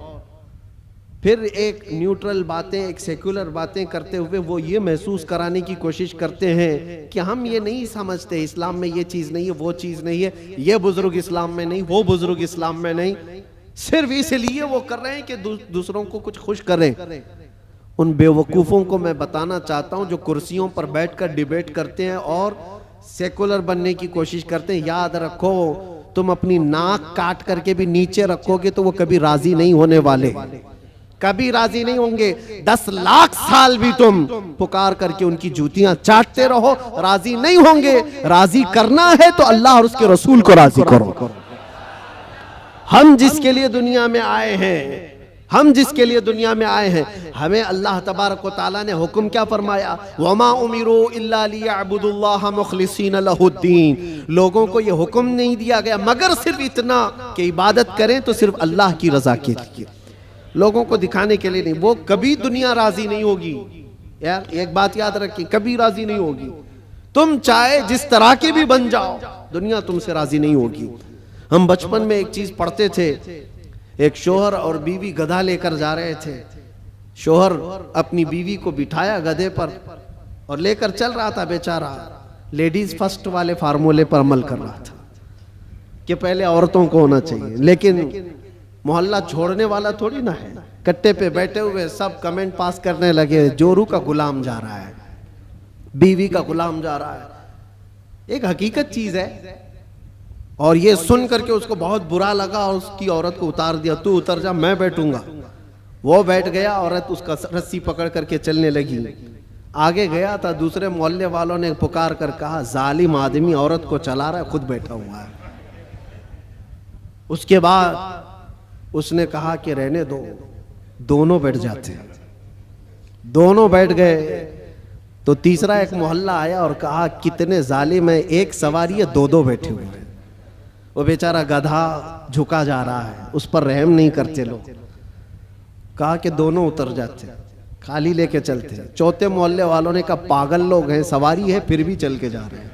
फिर एक न्यूट्रल बातें, एक सेक्युलर बातें करते हुए वो ये महसूस कराने की कोशिश करते हैं कि हम ये नहीं समझते, इस्लाम में ये चीज़ नहीं है, वो चीज़ नहीं है, ये बुजुर्ग इस्लाम में नहीं, वो बुजुर्ग इस्लाम में नहीं। सिर्फ इसलिए वो कर रहे हैं कि दूसरों को कुछ खुश करें। उन बेवकूफ़ों को मैं बताना चाहता हूं जो कुर्सियों पर बैठकर डिबेट करते हैं और सेकुलर बनने की कोशिश करते हैं। याद रखो, तुम अपनी नाक काट करके भी नीचे रखोगे तो वो कभी राजी नहीं होने वाले, कभी राजी नहीं होंगे। 10 लाख साल भी तुम पुकार करके उनकी जूतियां चाटते रहो, राजी नहीं होंगे। राजी करना है तो अल्लाह और उसके रसूल को राजी करो। हम जिसके लिए दुनिया में आए हैं, हम जिसके लिए दुनिया में आए हैं, हमें अल्लाह तबारक व तआला ने हुक्म क्या फरमाया? वमा उमिरू इल्ला लियअबुदुल्लाह मुखलिसीन लहुद्दीन। लोगों को यह हुक्म नहीं दिया गया मगर सिर्फ इतना कि इबादत करें तो सिर्फ अल्लाह की रजा के लिए, लोगों को दिखाने के लिए नहीं। वो कभी दुनिया राजी नहीं होगी यार, एक बात याद रखिए, कभी राजी नहीं होगी। तुम चाहे जिस तरह के भी बन जाओ, दुनिया तुमसे राजी नहीं होगी। हम बचपन में एक चीज पढ़ते थे, एक शोहर और बीवी गधा लेकर जा रहे थे। शोहर अपनी बीवी को बिठाया गधे पर और लेकर चल रहा था। बेचारा लेडीज फर्स्ट वाले फार्मूले पर अमल कर रहा था कि पहले औरतों को होना चाहिए, लेकिन मोहल्ला छोड़ने वाला थोड़ी ना है। कट्टे पे बैठे हुए सब कमेंट पास करने लगे, जोरू का गुलाम जा रहा है, बीवी का गुलाम जा रहा है। एक हकीकत चीज है। और ये सुन करके उसको बहुत बुरा लगा और उसकी औरत को उतार दिया, तू उतर जा, मैं बैठूंगा। वो बैठ गया, औरत उसका रस्सी पकड़ करके चलने लगी। आगे गया था, दूसरे मोहल्ले वालों ने पुकार कर कहा, जालिम आदमी औरत को चला रहा है, खुद बैठा हुआ है। उसके बाद उसने कहा कि रहने दो, दोनों बैठ जाते हैं। दोनों बैठ गए तो तीसरा एक मोहल्ला आया और कहा, कितने जालिम है, एक सवारी है, दो बैठे हुए हैं। वो बेचारा गधा झुका जा रहा है, उस पर रहम नहीं करते लोग। कहा कि दोनों उतर जाते, खाली लेके चलते। चौथे मोहल्ले वालों ने कहा, पागल लोग हैं, सवारी है फिर भी चल के जा रहे हैं,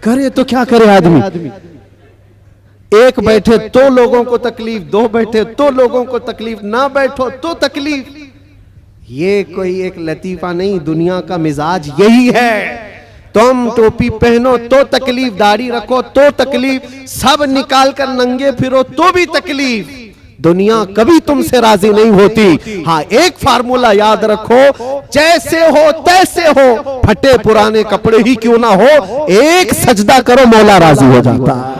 करे तो क्या करे आदमी। एक बैठे तो लोगों को तकलीफ, 2 बैठे तो लोगों को तकलीफ, ना बैठो तो तकलीफ। ये कोई एक लतीफा नहीं, दुनिया का मिजाज यही है। तुम टोपी पहनो तो तकलीफ, दाढ़ी रखो तो तकलीफ, सब निकाल कर नंगे फिरो तो भी तकलीफ। दुनिया कभी तुमसे राजी नहीं होती। हाँ, एक फार्मूला याद रखो, जैसे हो तैसे हो, फटे पुराने कपड़े ही क्यों ना हो, एक सजदा करो मौला राजी हो जाता है।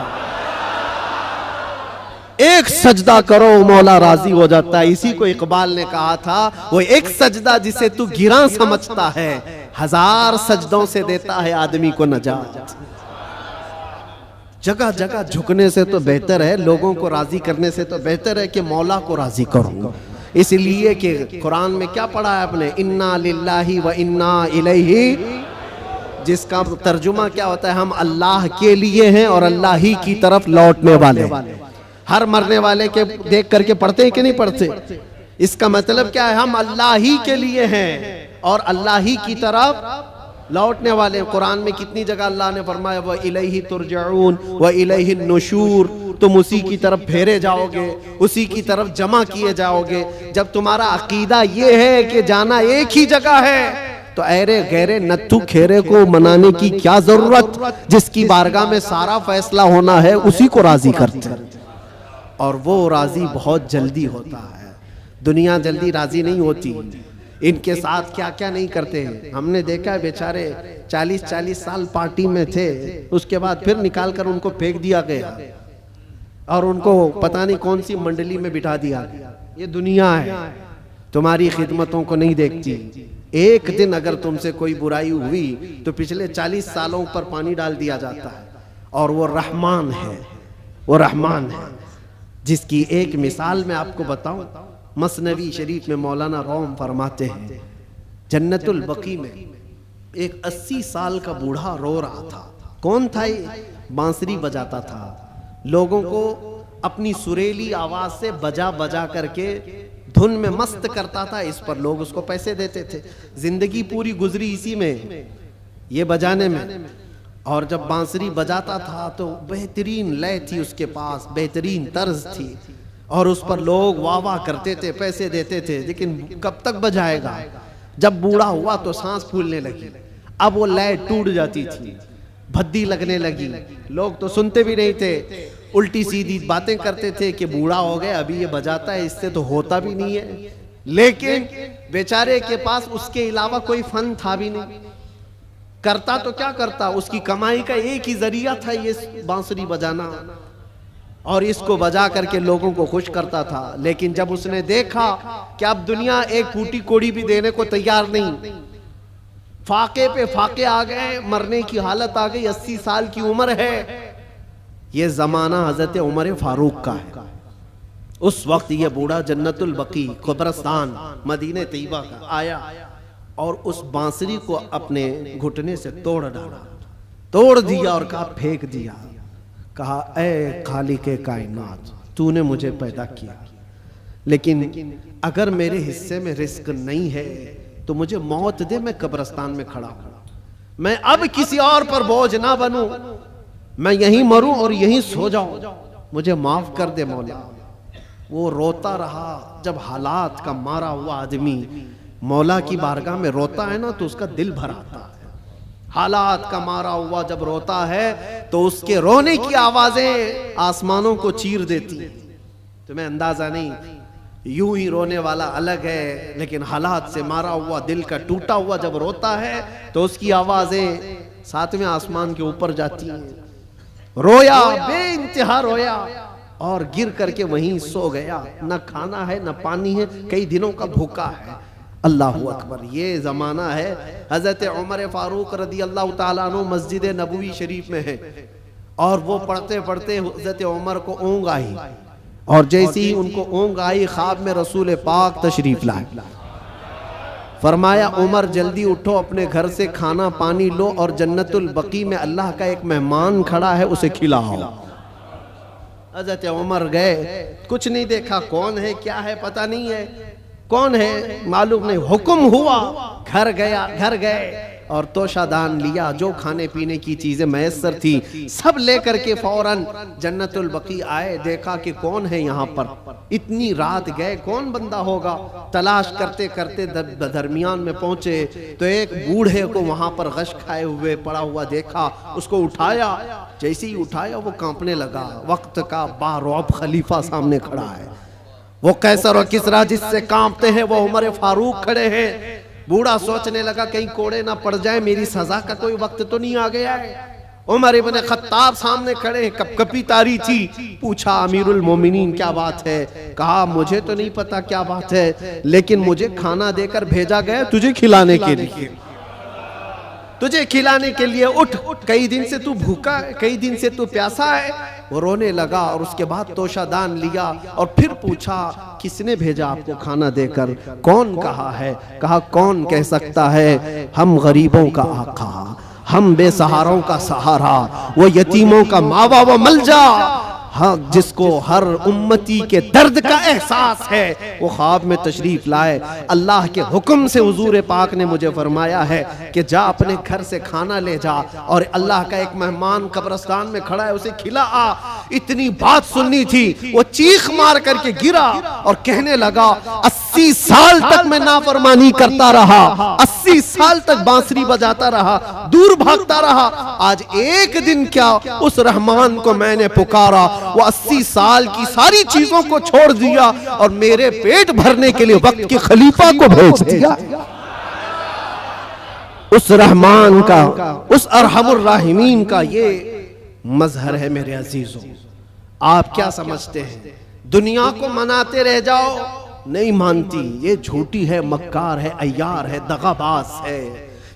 एक सजदा करो मौला राजी हो जाता है। इसी को इकबाल ने कहा था, वो एक सजदा जिसे तू गिरा समझता है, 1000 सजदों से देता है आदमी को नजात। जगह जगह झुकने से तो बेहतर है, लोगों को राजी करने से तो बेहतर है कि मौला को राजी करो। इसलिए कि कुरान में क्या पढ़ा है आपने, इन्ना लिल्लाही व इन्ना इलैहि, जिसका तर्जुमा क्या होता है, हम अल्लाह के लिए हैं और अल्लाह ही की तरफ लौटने वाले। हर मरने वाले के देख करके पढ़ते हैं कि नहीं पढ़ते? इसका मतलब क्या है, हम अल्लाह ही के लिए हैं और अल्लाह ही की तरफ लौटने वाले। कुरान में कितनी जगह अल्लाह ने फरमाया, व इलैहि तुरजऊन व इलैहि नुशूर, तुम उसी की तरफ फेरे जाओगे, उसी की तरफ जमा किए जाओगे। जब तुम्हारा अकीदा ये है कि जाना एक ही जगह है, तो ऐरे गैरे नत्थु खेरे को मनाने की क्या जरूरत। जिसकी बारगाह में सारा फैसला होना है उसी को राजी करते हैं, और वो राजी बहुत जल्दी होता है। दुनिया जल्दी राजी नहीं होती। इनके साथ क्या क्या नहीं करते हैं। हमने देखा है बेचारे 40-40 साल पार्टी में थे, उसके बाद फिर निकाल कर उनको फेंक दिया गया और उनको पता नहीं कौन सी मंडली में बिठा दिया गया। ये दुनिया है, तुम्हारी खिदमतों को नहीं देखती। एक दिन अगर तुमसे कोई बुराई हुई तो पिछले 40 सालों पर पानी डाल दिया जाता है। और वो रहमान है, वो रहमान है, जिसकी एक मिसाल मैं आपको बताऊं। मसनवी शरीफ में मौलाना रोम फरमाते हैं, जन्नतुल बकी में एक 80 साल का बूढ़ा रो रहा था। कौन था ये? बांसुरी बजाता था, लोगों को अपनी सुरीली आवाज से बजा बजा करके धुन में मस्त करता था। इस पर लोग उसको पैसे देते थे। जिंदगी पूरी गुजरी इसी में, ये बजाने में। और जब बांसुरी बजाता था तो बेहतरीन लय थी उसके पास, बेहतरीन तर्ज थी, और उस पर लोग वाह वाह करते थे, पैसे देते थे। लेकिन कब तक बजाएगा? जब बूढ़ा हुआ तो सांस फूलने लगी, अब वो लय टूट जाती थी, भद्दी लगने लगी। लोग तो सुनते भी नहीं थे, उल्टी सीधी बातें करते थे कि बूढ़ा हो गया, अभी ये बजाता है, इससे तो होता भी नहीं है। लेकिन बेचारे के पास उसके अलावा कोई फन था भी नहीं। करता तो क्या करता, उसकी कमाई का एक ही जरिया था ये बांसुरी बजाना, और इसको बजा करके लोगों को खुश करता था। लेकिन जब उसने देखा कि अब दुनिया एक फूटी कोड़ी भी देने को तैयार नहीं, फाके पे फाके आ गए, मरने की हालत आ गई, 80 साल की उम्र है। ये जमाना हजरत उमर फारूक का है। उस वक्त ये बूढ़ा जन्नतुल बकी कब्रिस्तान मदीने तैयबा का आया और उस बांसुरी को अपने घुटने से तोड़ डाला, तोड़ दिया और कहा फेंक दिया। कहा ऐ खालिके कायनात, तूने मुझे पैदा किया, लेकिन अगर मेरे हिस्से में रिस्क नहीं है तो मुझे मौत दे, मैं कब्रिस्तान में खड़ा हूं। मैं अब किसी और पर बोझ ना बनूं, मैं यहीं मरूं और यहीं सो जाऊं, मुझे माफ कर दे मौला। वो रोता रहा। जब हालात का मारा हुआ आदमी मौला की बारगाह में रोता है ना तो उसका दिल भर आता है। हालात का मारा हुआ जब रोता है तो उसके रोने की आवाजें आसमानों को चीर देती। तुम्हें अंदाजा नहीं, यूं ही रोने वाला अलग है, लेकिन हालात से मारा हुआ, दिल का टूटा हुआ जब रोता है तो उसकी आवाजें सातवें आसमान के ऊपर जाती हैं। रोया, बेइंतहा रोया और गिर करके वहीं सो गया। न खाना है न पानी है, कई दिनों का भूखा है। अल्लाह अकबर। ये जमाना है हजरत उमर फारूक रदी अल्लाह ताला अन्हु मस्जिद नबवी शरीफ में है, और वो पढ़ते पढ़ते हजरत उमर को ऊँग आई, और जैसे ही उनको ऊँग आई ख्वाब में रसूल पाक तशरीफ लाए। फरमाया उमर जल्दी उठो, अपने घर से खाना पानी लो और जन्नतुल बकी में अल्लाह का एक मेहमान खड़ा है, उसे खिलाओ। हजरत उमर गए, कुछ नहीं देखा, कौन है क्या है पता नहीं है, कौन है मालूम नहीं। हुक्म हुआ, घर गया, घर गए और तोशादान लिया, जो खाने पीने की चीजें मैसर थी सब लेकर के फौरन जन्नतुल बकी आए। देखा कि कौन है यहाँ पर, इतनी रात गए, कौन बंदा होगा। तलाश करते करते दरमियान में पहुंचे तो एक बूढ़े को वहां पर गश खाए हुए पड़ा हुआ देखा, उसको उठाया। जैसे ही उठाया वो कांपने लगा। वक्त का बारौब खलीफा सामने खड़ा है, वो कैसर और किसरा जिससे कांपते हैं वो उमर फारूक खड़े हैं। बूढ़ा सोचने लगा कहीं कोड़े ना पड़ जाए, मेरी सजा का कोई वक्त तो नहीं आ गया है। उमर इब्न खत्ताब सामने खड़े हैं, कपकपी तारी थी। पूछा अमीरुल मोमिनीन क्या बात है? कहा मुझे तो नहीं पता क्या बात है, लेकिन मुझे खाना देकर भेजा गया तुझे खिलाने के लिए, तुझे खिलाने के लिए। उठ, कई दिन से तू भूखा है, कई दिन से तू प्यासा है। वो रोने लगा और उसके बाद तोशादान लिया और फिर पूछा किसने भेजा आपको खाना देकर, कौन कहा है? कहा कौन कह सकता है, हम गरीबों का आका, हम बेसहारों का सहारा, वो यतीमों का मावा व मलजा, हाँ जिसको हर उम्मती के दर्द का एहसास है, वो ख्वाब में तशरीफ लाए। अल्लाह के हुक्म से हुजूर पाक ने मुझे फरमाया है कि जा अपने घर से खाना ले जा, और अल्लाह का एक मेहमान कब्रिस्तान में खड़ा है उसे खिला आ। इतनी बात सुननी थी, वो चीख मार करके गिरा और कहने लगा 80 80 साल तक मैं नाफरमानी करता रहा, 80 साल तक बांसुरी बजाता रहा, दूर भागता रहा। आज एक दिन क्या उस रहमान को मैंने पुकारा, वो 80 साल की सारी चीजों को छोड़ दिया और मेरे पेट भरने के लिए वक्त के खलीफा को भेज दिया। उस रहमान का, उस अरहमुर राहिमीन का ये मजहर है मेरे अजीजों। आप क्या समझते हैं दुनिया को मनाते रह जाओ? नहीं मानती, ये झूठी है, मक्कार है, अय्यार है, दगाबाज है।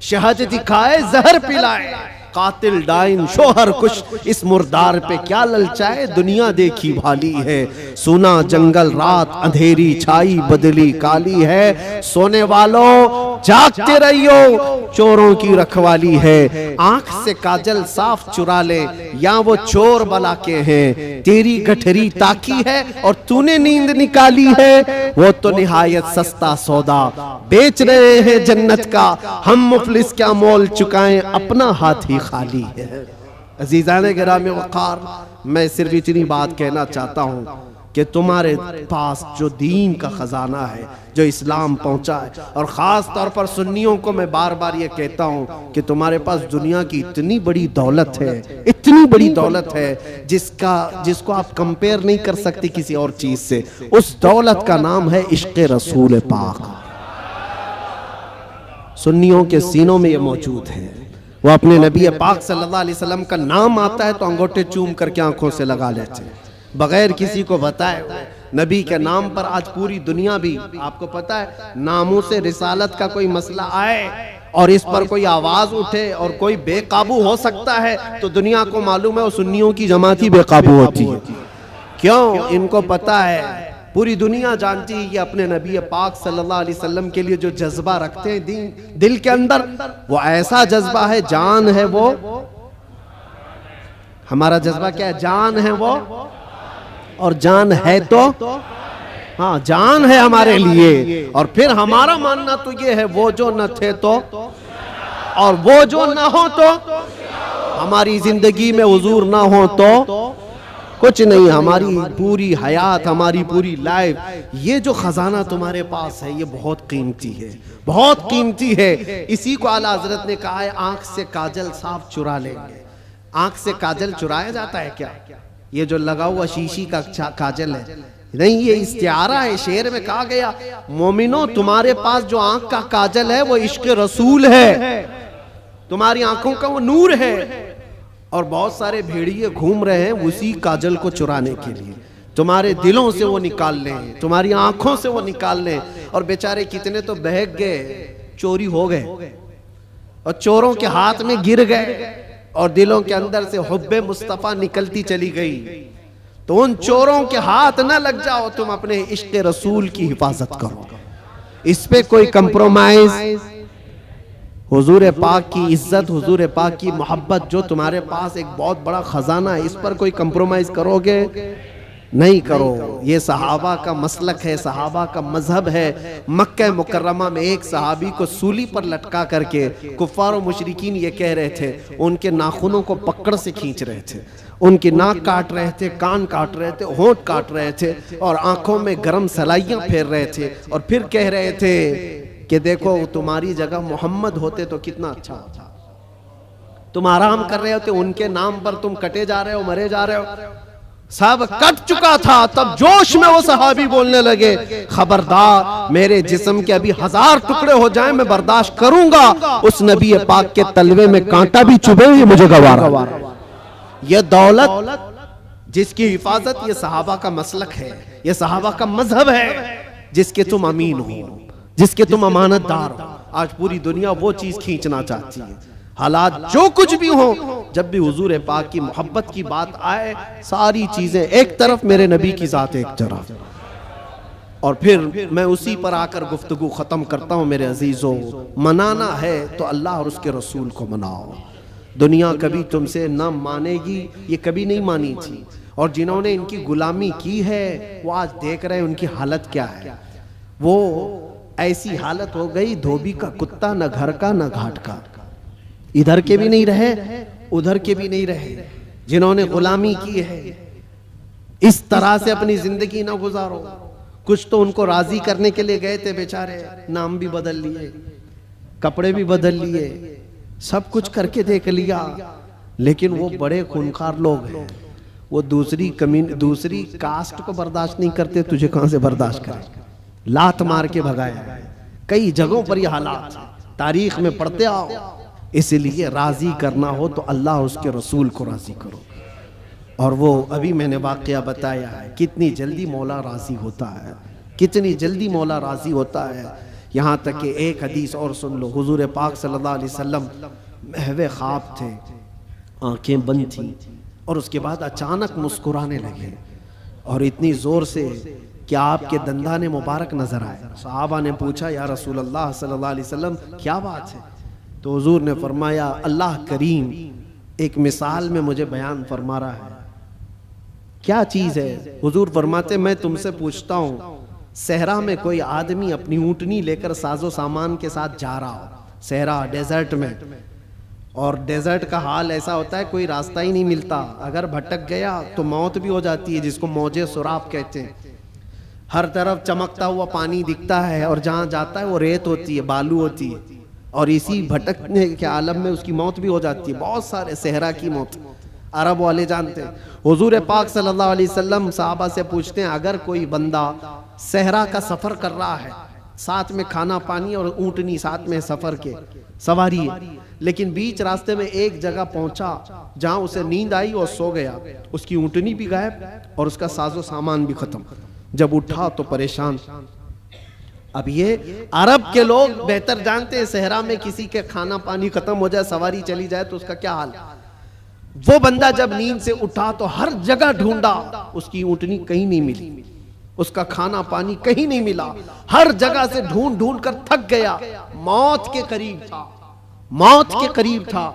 शहद दिखाए जहर पिलाए, कातिल डाइन शोहर कुछ, इस मुर्दार पे क्या ललचाए, दुनिया देखी भाली है। सुना जंगल रात अंधेरी छाई बदली काली है, सोने वालों जागते रहियो चोरों की रखवाली है। आंख से काजल साफ चुरा ले या वो चोर बला के हैं, तेरी गठरी ताकी है और तूने नींद निकाली है, वो तो निहायत सस्ता सौदा बेच रहे हैं जन्नत का, हम मुफलिस क्या मोल चुकाएं, अपना हाथ ही खाली है। अजीजाने गिरामी वक़ार, मैं सिर्फ इतनी बात कहना चाहता हूँ कि तुम्हारे पास जो दीन का खजाना है, जो इस्लाम पहुंचा है, और ख़ास तौर पर सुन्नियों को मैं बार बार ये कहता हूँ कि तुम्हारे पास दुनिया की इतनी बड़ी दौलत है, इतनी बड़ी दौलत है जिसको आप कंपेयर नहीं कर सकते किसी और चीज़ से। उस दौलत का नाम है इश्क़ रसूल पाक। सुन्नियों के सीनों में ये मौजूद है। वो अपने नबी पाक सल्लल्लाहु अलैहि वसल्लम का नाम आता है तो अंगूठे चूम करके आंखों से लगा लेते हैं बगैर किसी को बताए। नबी के नाम पर आज पूरी दुनिया भी, आपको पता है, नामों से रिसालत का कोई मसला आए और इस पर कोई आवाज उठे और कोई बेकाबू हो सकता है तो दुनिया को मालूम है वो सुन्नियों की जमात ही बेकाबू होती है। क्यों? इनको पता है, पूरी दुनिया जानती है कि अपने नबी पाक सल्लल्लाहु अलैहि वसल्लम के लिए जो जज्बा रखते हैं दिल के अंदर, वो ऐसा जज्बा है, जान है वो। हमारा जज्बा क्या है? जान है वो, और जान है तो हाँ, जान है हमारे लिए। और फिर हमारा मानना तो ये है, वो जो न थे तो, और वो जो ना हो तो, हमारी जिंदगी में हुजूर ना हो तो कुछ नहीं। हमारी पूरी हयात, हमारी पूरी लाइफ, ये जो खजाना तुम्हारे पास है ये बहुत कीमती है, बहुत कीमती है। इसी को आला हजरत ने कहा है, आंख से काजल साफ चुरा लेंगे। आंख से काजल चुराया जाता है क्या? ये जो लगा हुआ शीशी का काजल है नहीं, ये इस्तिआरा है। शेर में कहा गया, मोमिनो तुम्हारे पास जो आंख का काजल है वो इश्क रसूल है, तुम्हारी आंखों का वो नूर है। और बहुत सारे भेड़िए घूम रहे हैं उसी काजल को चुराने के लिए, तुम्हारे दिलों से वो निकाल लें, तुम्हारी आंखों से वो निकाल लें। और बेचारे कितने तो बहक गए, चोरी हो गए और चोरों के हाथ में गिर गए और दिलों के अंदर से हुब्बे मुस्तफा निकलती चली गई। तो उन चोरों के हाथ न लग जाओ, तुम अपने इश्क रसूल की हिफाजत करो, इस पे कोई कंप्रोमाइज। हुजूर पाक की इज्जत, हुजूर पाक की मोहब्बत जो तुम्हारे पास एक बहुत बड़ा खजाना है, इस पर कोई कंप्रोमाइज करोगे? नहीं करो। ये सहाबा का मसलक है, सहाबा का मजहब है। मक्का मुकर्रमा में एक सहाबी को सूली पर लटका करके कुफ्फार और मुशरिकीन ये कह रहे थे, उनके नाखूनों को पकड़ से खींच रहे थे, उनकी नाक काट रहे थे, कान काट रहे थे, होंठ काट रहे थे और आंखों में गरम सलाइयां फेर रहे थे। और फिर कह रहे थे कि देखो तुम्हारी जगह मोहम्मद होते तो कितना अच्छा होता। तुम आराम कर रहे होते, उनके नाम पर तुम कटे जा रहे हो, मरे जा रहे हो। सब कट चुका था, तब जोश में वो सहाबी बोलने लगे, खबरदार, मेरे जिस्म के अभी 1000 टुकड़े हो जाएं मैं बर्दाश्त करूंगा, उस नबी पाक के तलवे में कांटा भी चुभे ये मुझे गवारा। ये दौलत जिसकी हिफाजत ये सहाबा का मसलक है, ये सहाबा का मजहब है, जिसके तुम अमीन हो, जिसके तुम अमानतदार हो। आज पूरी दुनिया वो चीज खींचना चाहती है। हालात जो कुछ भी हो, जब भी हुजूर पाक की मोहब्बत की बात आए, सारी चीजें एक तरफ, मेरे नबी की जात एक तरफ। और फिर मैं उसी पर आकर गुफ्तगू खत्म करता हूं। मेरे अजीजों, मनाना है तो अल्लाह और उसके रसूल को मनाओ। दुनिया कभी तुमसे न मानेगी, ये कभी नहीं मानी थी। और जिन्होंने इनकी गुलामी की है वो आज देख रहे हैं उनकी हालत क्या है। वो ऐसी हालत हो गई, धोबी का कुत्ता, न घर का न घाट का, इधर के भी नहीं रहे उधर के भी नहीं रहे। जिन्होंने गुलामी की है, इस तरह से अपनी जिंदगी ना गुजारो। कुछ तो उनको राजी करने के लिए गए थे बेचारे, नाम भी बदल लिए, कपड़े भी बदल लिए, सब कुछ करके देख लिया, लेकिन वो बड़े खूंखार लोग हैं, वो दूसरी कास्ट को बर्दाश्त नहीं करते, तुझे कहां से बर्दाश्त करें, लात मार के भगाया। कई जगहों पर ये हालात तारीख में पढ़ते आओ। इसलिए राजी करना हो तो अल्लाह उसके रसूल को राजी करो। और वो अभी मैंने वाकया बताया है, कितनी जल्दी मौला राजी होता है, कितनी जल्दी मौला राजी होता है। यहाँ तक कि एक हदीस और सुन लो, हुजूर पाक सल्लल्लाहु अलैहि वसल्लम महवे ख्वाब थे, आंखें बंद थी, और उसके बाद अचानक मुस्कुराने लगे, और इतनी जोर से कि आपके दंदाने मुबारक नजर आए। सहाबा ने पूछा, या रसूल अल्लाह सल्लल्लाहु अलैहि वसल्लम क्या बात है? तो हुजूर ने फरमाया, अल्लाह करीम एक मिसाल में मुझे बयान फरमा रहा है। क्या चीज है? हुजूर फरमाते, मैं तुमसे पूछता हूँ, सहरा में कोई आदमी अपनी ऊँटनी लेकर साजो सामान के साथ जा रहा हो, सहरा डेजर्ट में, और डेजर्ट का हाल ऐसा होता है कोई रास्ता ही नहीं मिलता, अगर भटक गया तो मौत भी हो जाती है, जिसको मौजे सुराब कहते हैं। हर तरफ चमकता हुआ पानी दिखता है, और जहाँ जाता है वो रेत होती है, बालू होती है, और इसी भटकने के आलम में उसकी मौत भी हो जाती है। बहुत सारे सहरा की मौत अरब वाले जानते हैं। हुजूर पाक सल्लल्लाहु अलैहि वसल्लम साहबा से पूछते हैं, अगर कोई बंदा सहरा का सफर कर रहा है, साथ में खाना पानी और ऊँटनी साथ में सफर के सवारी है, लेकिन बीच रास्ते में एक जगह पहुंचा जहां उसे नींद आई और सो गया, उसकी ऊँटनी भी गायब और उसका साजो सामान भी खत्म। जब उठा तो परेशान। अब ये अरब के लोग बेहतर जानते हैं, सहरा में किसी के खाना पानी खत्म हो जाए, सवारी चली जाए तो उसका क्या हाल। वो बंदा जब नींद से उठा तो हर जगह ढूंढा, उसकी ऊँटनी कहीं नहीं मिली, उसका खाना पानी कहीं नहीं मिला, हर जगह से ढूंढ ढूंढ कर थक गया, मौत के करीब था, मौत के करीब था।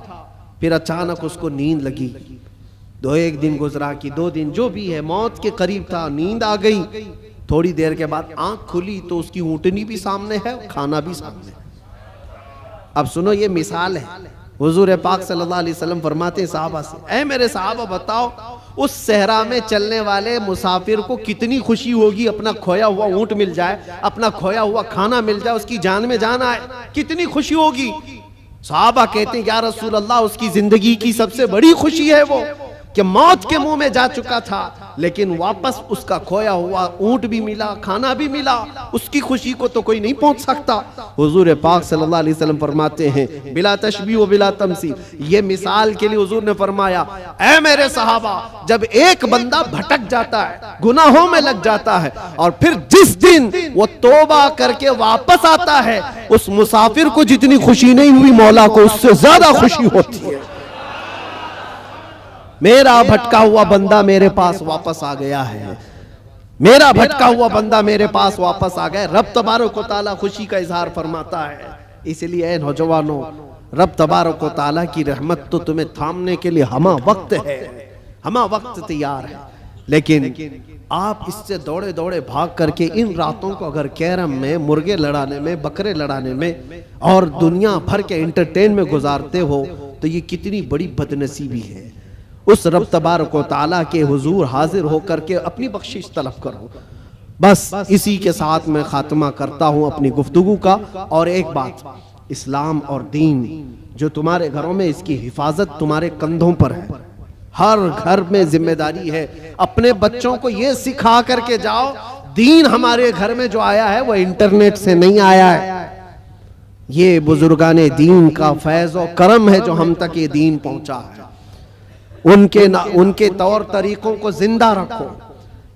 फिर अचानक उसको नींद लगी। एक दिन गुजरा कि 2 दिन, जो भी है, मौत के करीब था, नींद आ गई। थोड़ी देर के बाद आंख खुली तो उसकी ऊँटनी भी सामने है, खाना भी सामने। अब सुनो, ये मिसाल है। हुजूर पाक सल्लल्लाहु अलैहि वसल्लम फरमाते साहबा से, ऐ मेरे साहबा बताओ, उस सहरा में चलने वाले मुसाफिर को कितनी खुशी होगी, अपना खोया हुआ ऊँट मिल जाए, अपना खोया हुआ खाना मिल जाए, उसकी जान में जान आए, कितनी खुशी होगी। साहबा कहते हैं, या रसूल अल्लाह, उसकी जिंदगी की सबसे बड़ी खुशी है वो कि मौत के मुंह में जा चुका था, लेकिन वापस उसका खोया हुआ ऊँट भी मिला, खाना भी मिला, उसकी खुशी को तो कोई नहीं पहुंच सकता। हुजूर पाक सल्लल्लाहु अलैहि वसल्लम फरमाते हैं, बिला तशबीह व बिला तमसील, ये मिसाल के लिए हुजूर ने फरमाया, ऐ मेरे सहाबा, जब एक बंदा भटक जाता है, गुनाहों में लग जाता है, और फिर जिस दिन वो तौबा करके वापस आता है, उस मुसाफिर को जितनी खुशी नहीं हुई, मौला को उससे ज्यादा खुशी होती है। मेरा भटका हुआ बंदा मेरे पास वापस आ गया है, मेरा भटका हुआ बंदा मेरे पास वापस आ गया। रब तबारक व तआला खुशी का इजहार फरमाता है। इसलिए नौजवानों, रब तबारक व तआला की रहमत तो तुम्हें थामने के लिए हमा वक्त है, हमा वक्त तैयार है, लेकिन आप इससे दौड़े दौड़े भाग करके इन रातों को अगर कैरम में, मुर्गे लड़ाने में, बकरे लड़ाने में और दुनिया भर के एंटरटेन में गुजारते हो, तो ये कितनी बड़ी बदनसीबी है। उस रब तबारक व तआला के हुजूर हाजिर होकर के अपनी बख्शिश तलब करो। बस इसी के साथ मैं खात्मा करता हूं अपनी गुफ्तगू का। और एक बात, इस्लाम और दीन जो तुम्हारे घरों में, इसकी हिफाजत तुम्हारे कंधों पर है। हर घर में जिम्मेदारी है, अपने बच्चों को ये सिखा करके जाओ, दीन हमारे घर में जो आया है वो इंटरनेट से नहीं आया है, ये बुजुर्गाने दीन का फैज और करम है जो हम तक ये दीन पहुंचा है। उनके तौर तरीकों को जिंदा रखो।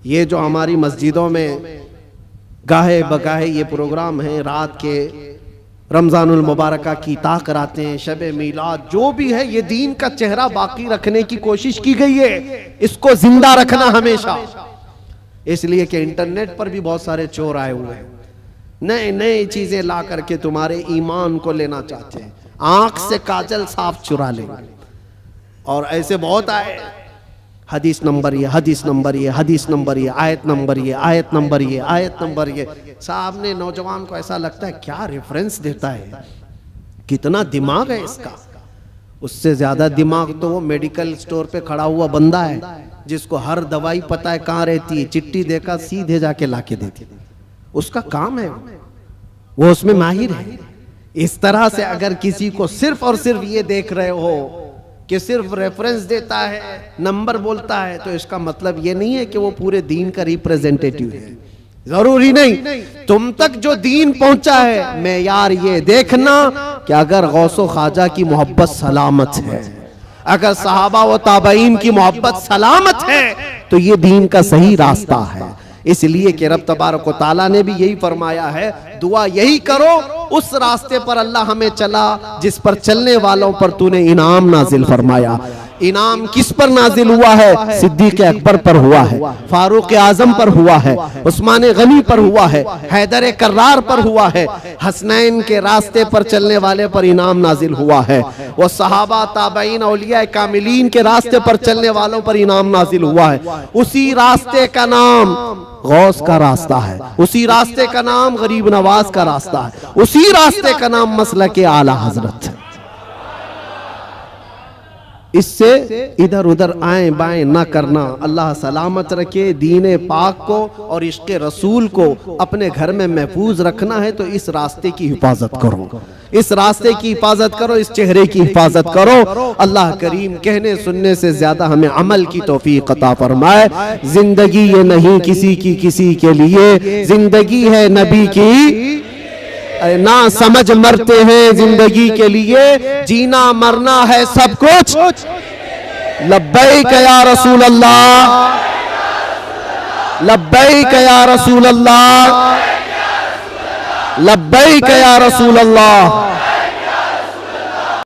ये जो हमारी मस्जिदों में गाहे बगाहे ये प्रोग्राम है, रात के रमजानुल मुबारक की ता कराते हैं, शबे मीलाद, जो भी है, ये दीन का चेहरा बाकी रखने की कोशिश की गई है, इसको जिंदा रखना हमेशा। इसलिए कि इंटरनेट पर भी बहुत सारे चोर आए हुए हैं, नए नए चीजें ला करके तुम्हारे ईमान को लेना चाहते हैं, आंख से काजल साफ चुरा लेंगे। और ऐसे बहुत आए, हदीस नंबर ये, हदीस नंबर ये, हदीस नंबर ये, आयत नंबर ये, आयत नंबर ये, आयत नंबर ये। सामने नौजवान को ऐसा लगता है क्या रेफरेंस देता है, कितना दिमाग है इसका। उससे ज्यादा दिमाग तो वो मेडिकल स्टोर पे खड़ा हुआ बंदा है, जिसको हर दवाई पता है कहाँ रहती है, चिट्ठी देखा सीधे जाके लाके देती है। उसका काम है, वो उसमें माहिर है। इस तरह से अगर किसी को सिर्फ और सिर्फ ये देख रहे हो कि सिर्फ रेफरेंस देता है, नंबर बोलता है, तो इसका मतलब ये नहीं है कि वो पूरे दीन का रिप्रेजेंटेटिव है। जरूरी नहीं। तुम तक जो दीन पहुंचा है, मैं यार ये देखना कि अगर गौसो ख्वाजा की मोहब्बत सलामत है, अगर सहाबा व ताबईन की मोहब्बत सलामत है, तो ये दीन का सही रास्ता है। इसलिए कि रब तबारक व तआला ने भी यही फरमाया है, दुआ यही करो उस रास्ते पर अल्लाह हमें चला जिस पर चलने वालों पर तूने इनाम नाजिल फरमाया। इनाम किस पर नाजिल हुआ है? सिद्दीक अकबर पर हुआ है, फारूक आजम पर हुआ है, उस्मान गनी पर हुआ है, हैदर कर्रार पर हुआ है। हसनैन के रास्ते पर चलने वाले पर इनाम नाजिल हुआ है। वो सहाबा ताबईन औलिया कामिलीन के रास्ते पर चलने वालों पर इनाम नाजिल हुआ है। उसी रास्ते का नाम गौस का रास्ता है, उसी रास्ते का नाम गरीब नवाज का रास्ता है, उसी रास्ते का नाम मसलक आला हजरत है। इससे इधर उधर आए बाएं ना करना। अल्लाह सलामत रखे दीन पाक को और इश्क रसूल को अपने घर में महफूज रखना है तो इस रास्ते की हिफाजत करो, इस रास्ते की हिफाजत करो, इस चेहरे की हिफाजत करो। अल्लाह करीम कहने सुनने से ज्यादा हमें अमल की तौफीक अता फरमाए। जिंदगी ये नहीं किसी की किसी के लिए, जिंदगी है नबी की, ना समझ मरते हैं जिंदगी के लिए, जीना मरना है सब कुछ। लब्बैक या रसूल अल्लाह, लब्बैक या रसूल अल्लाह, लब्बैक या रसूल अल्लाह।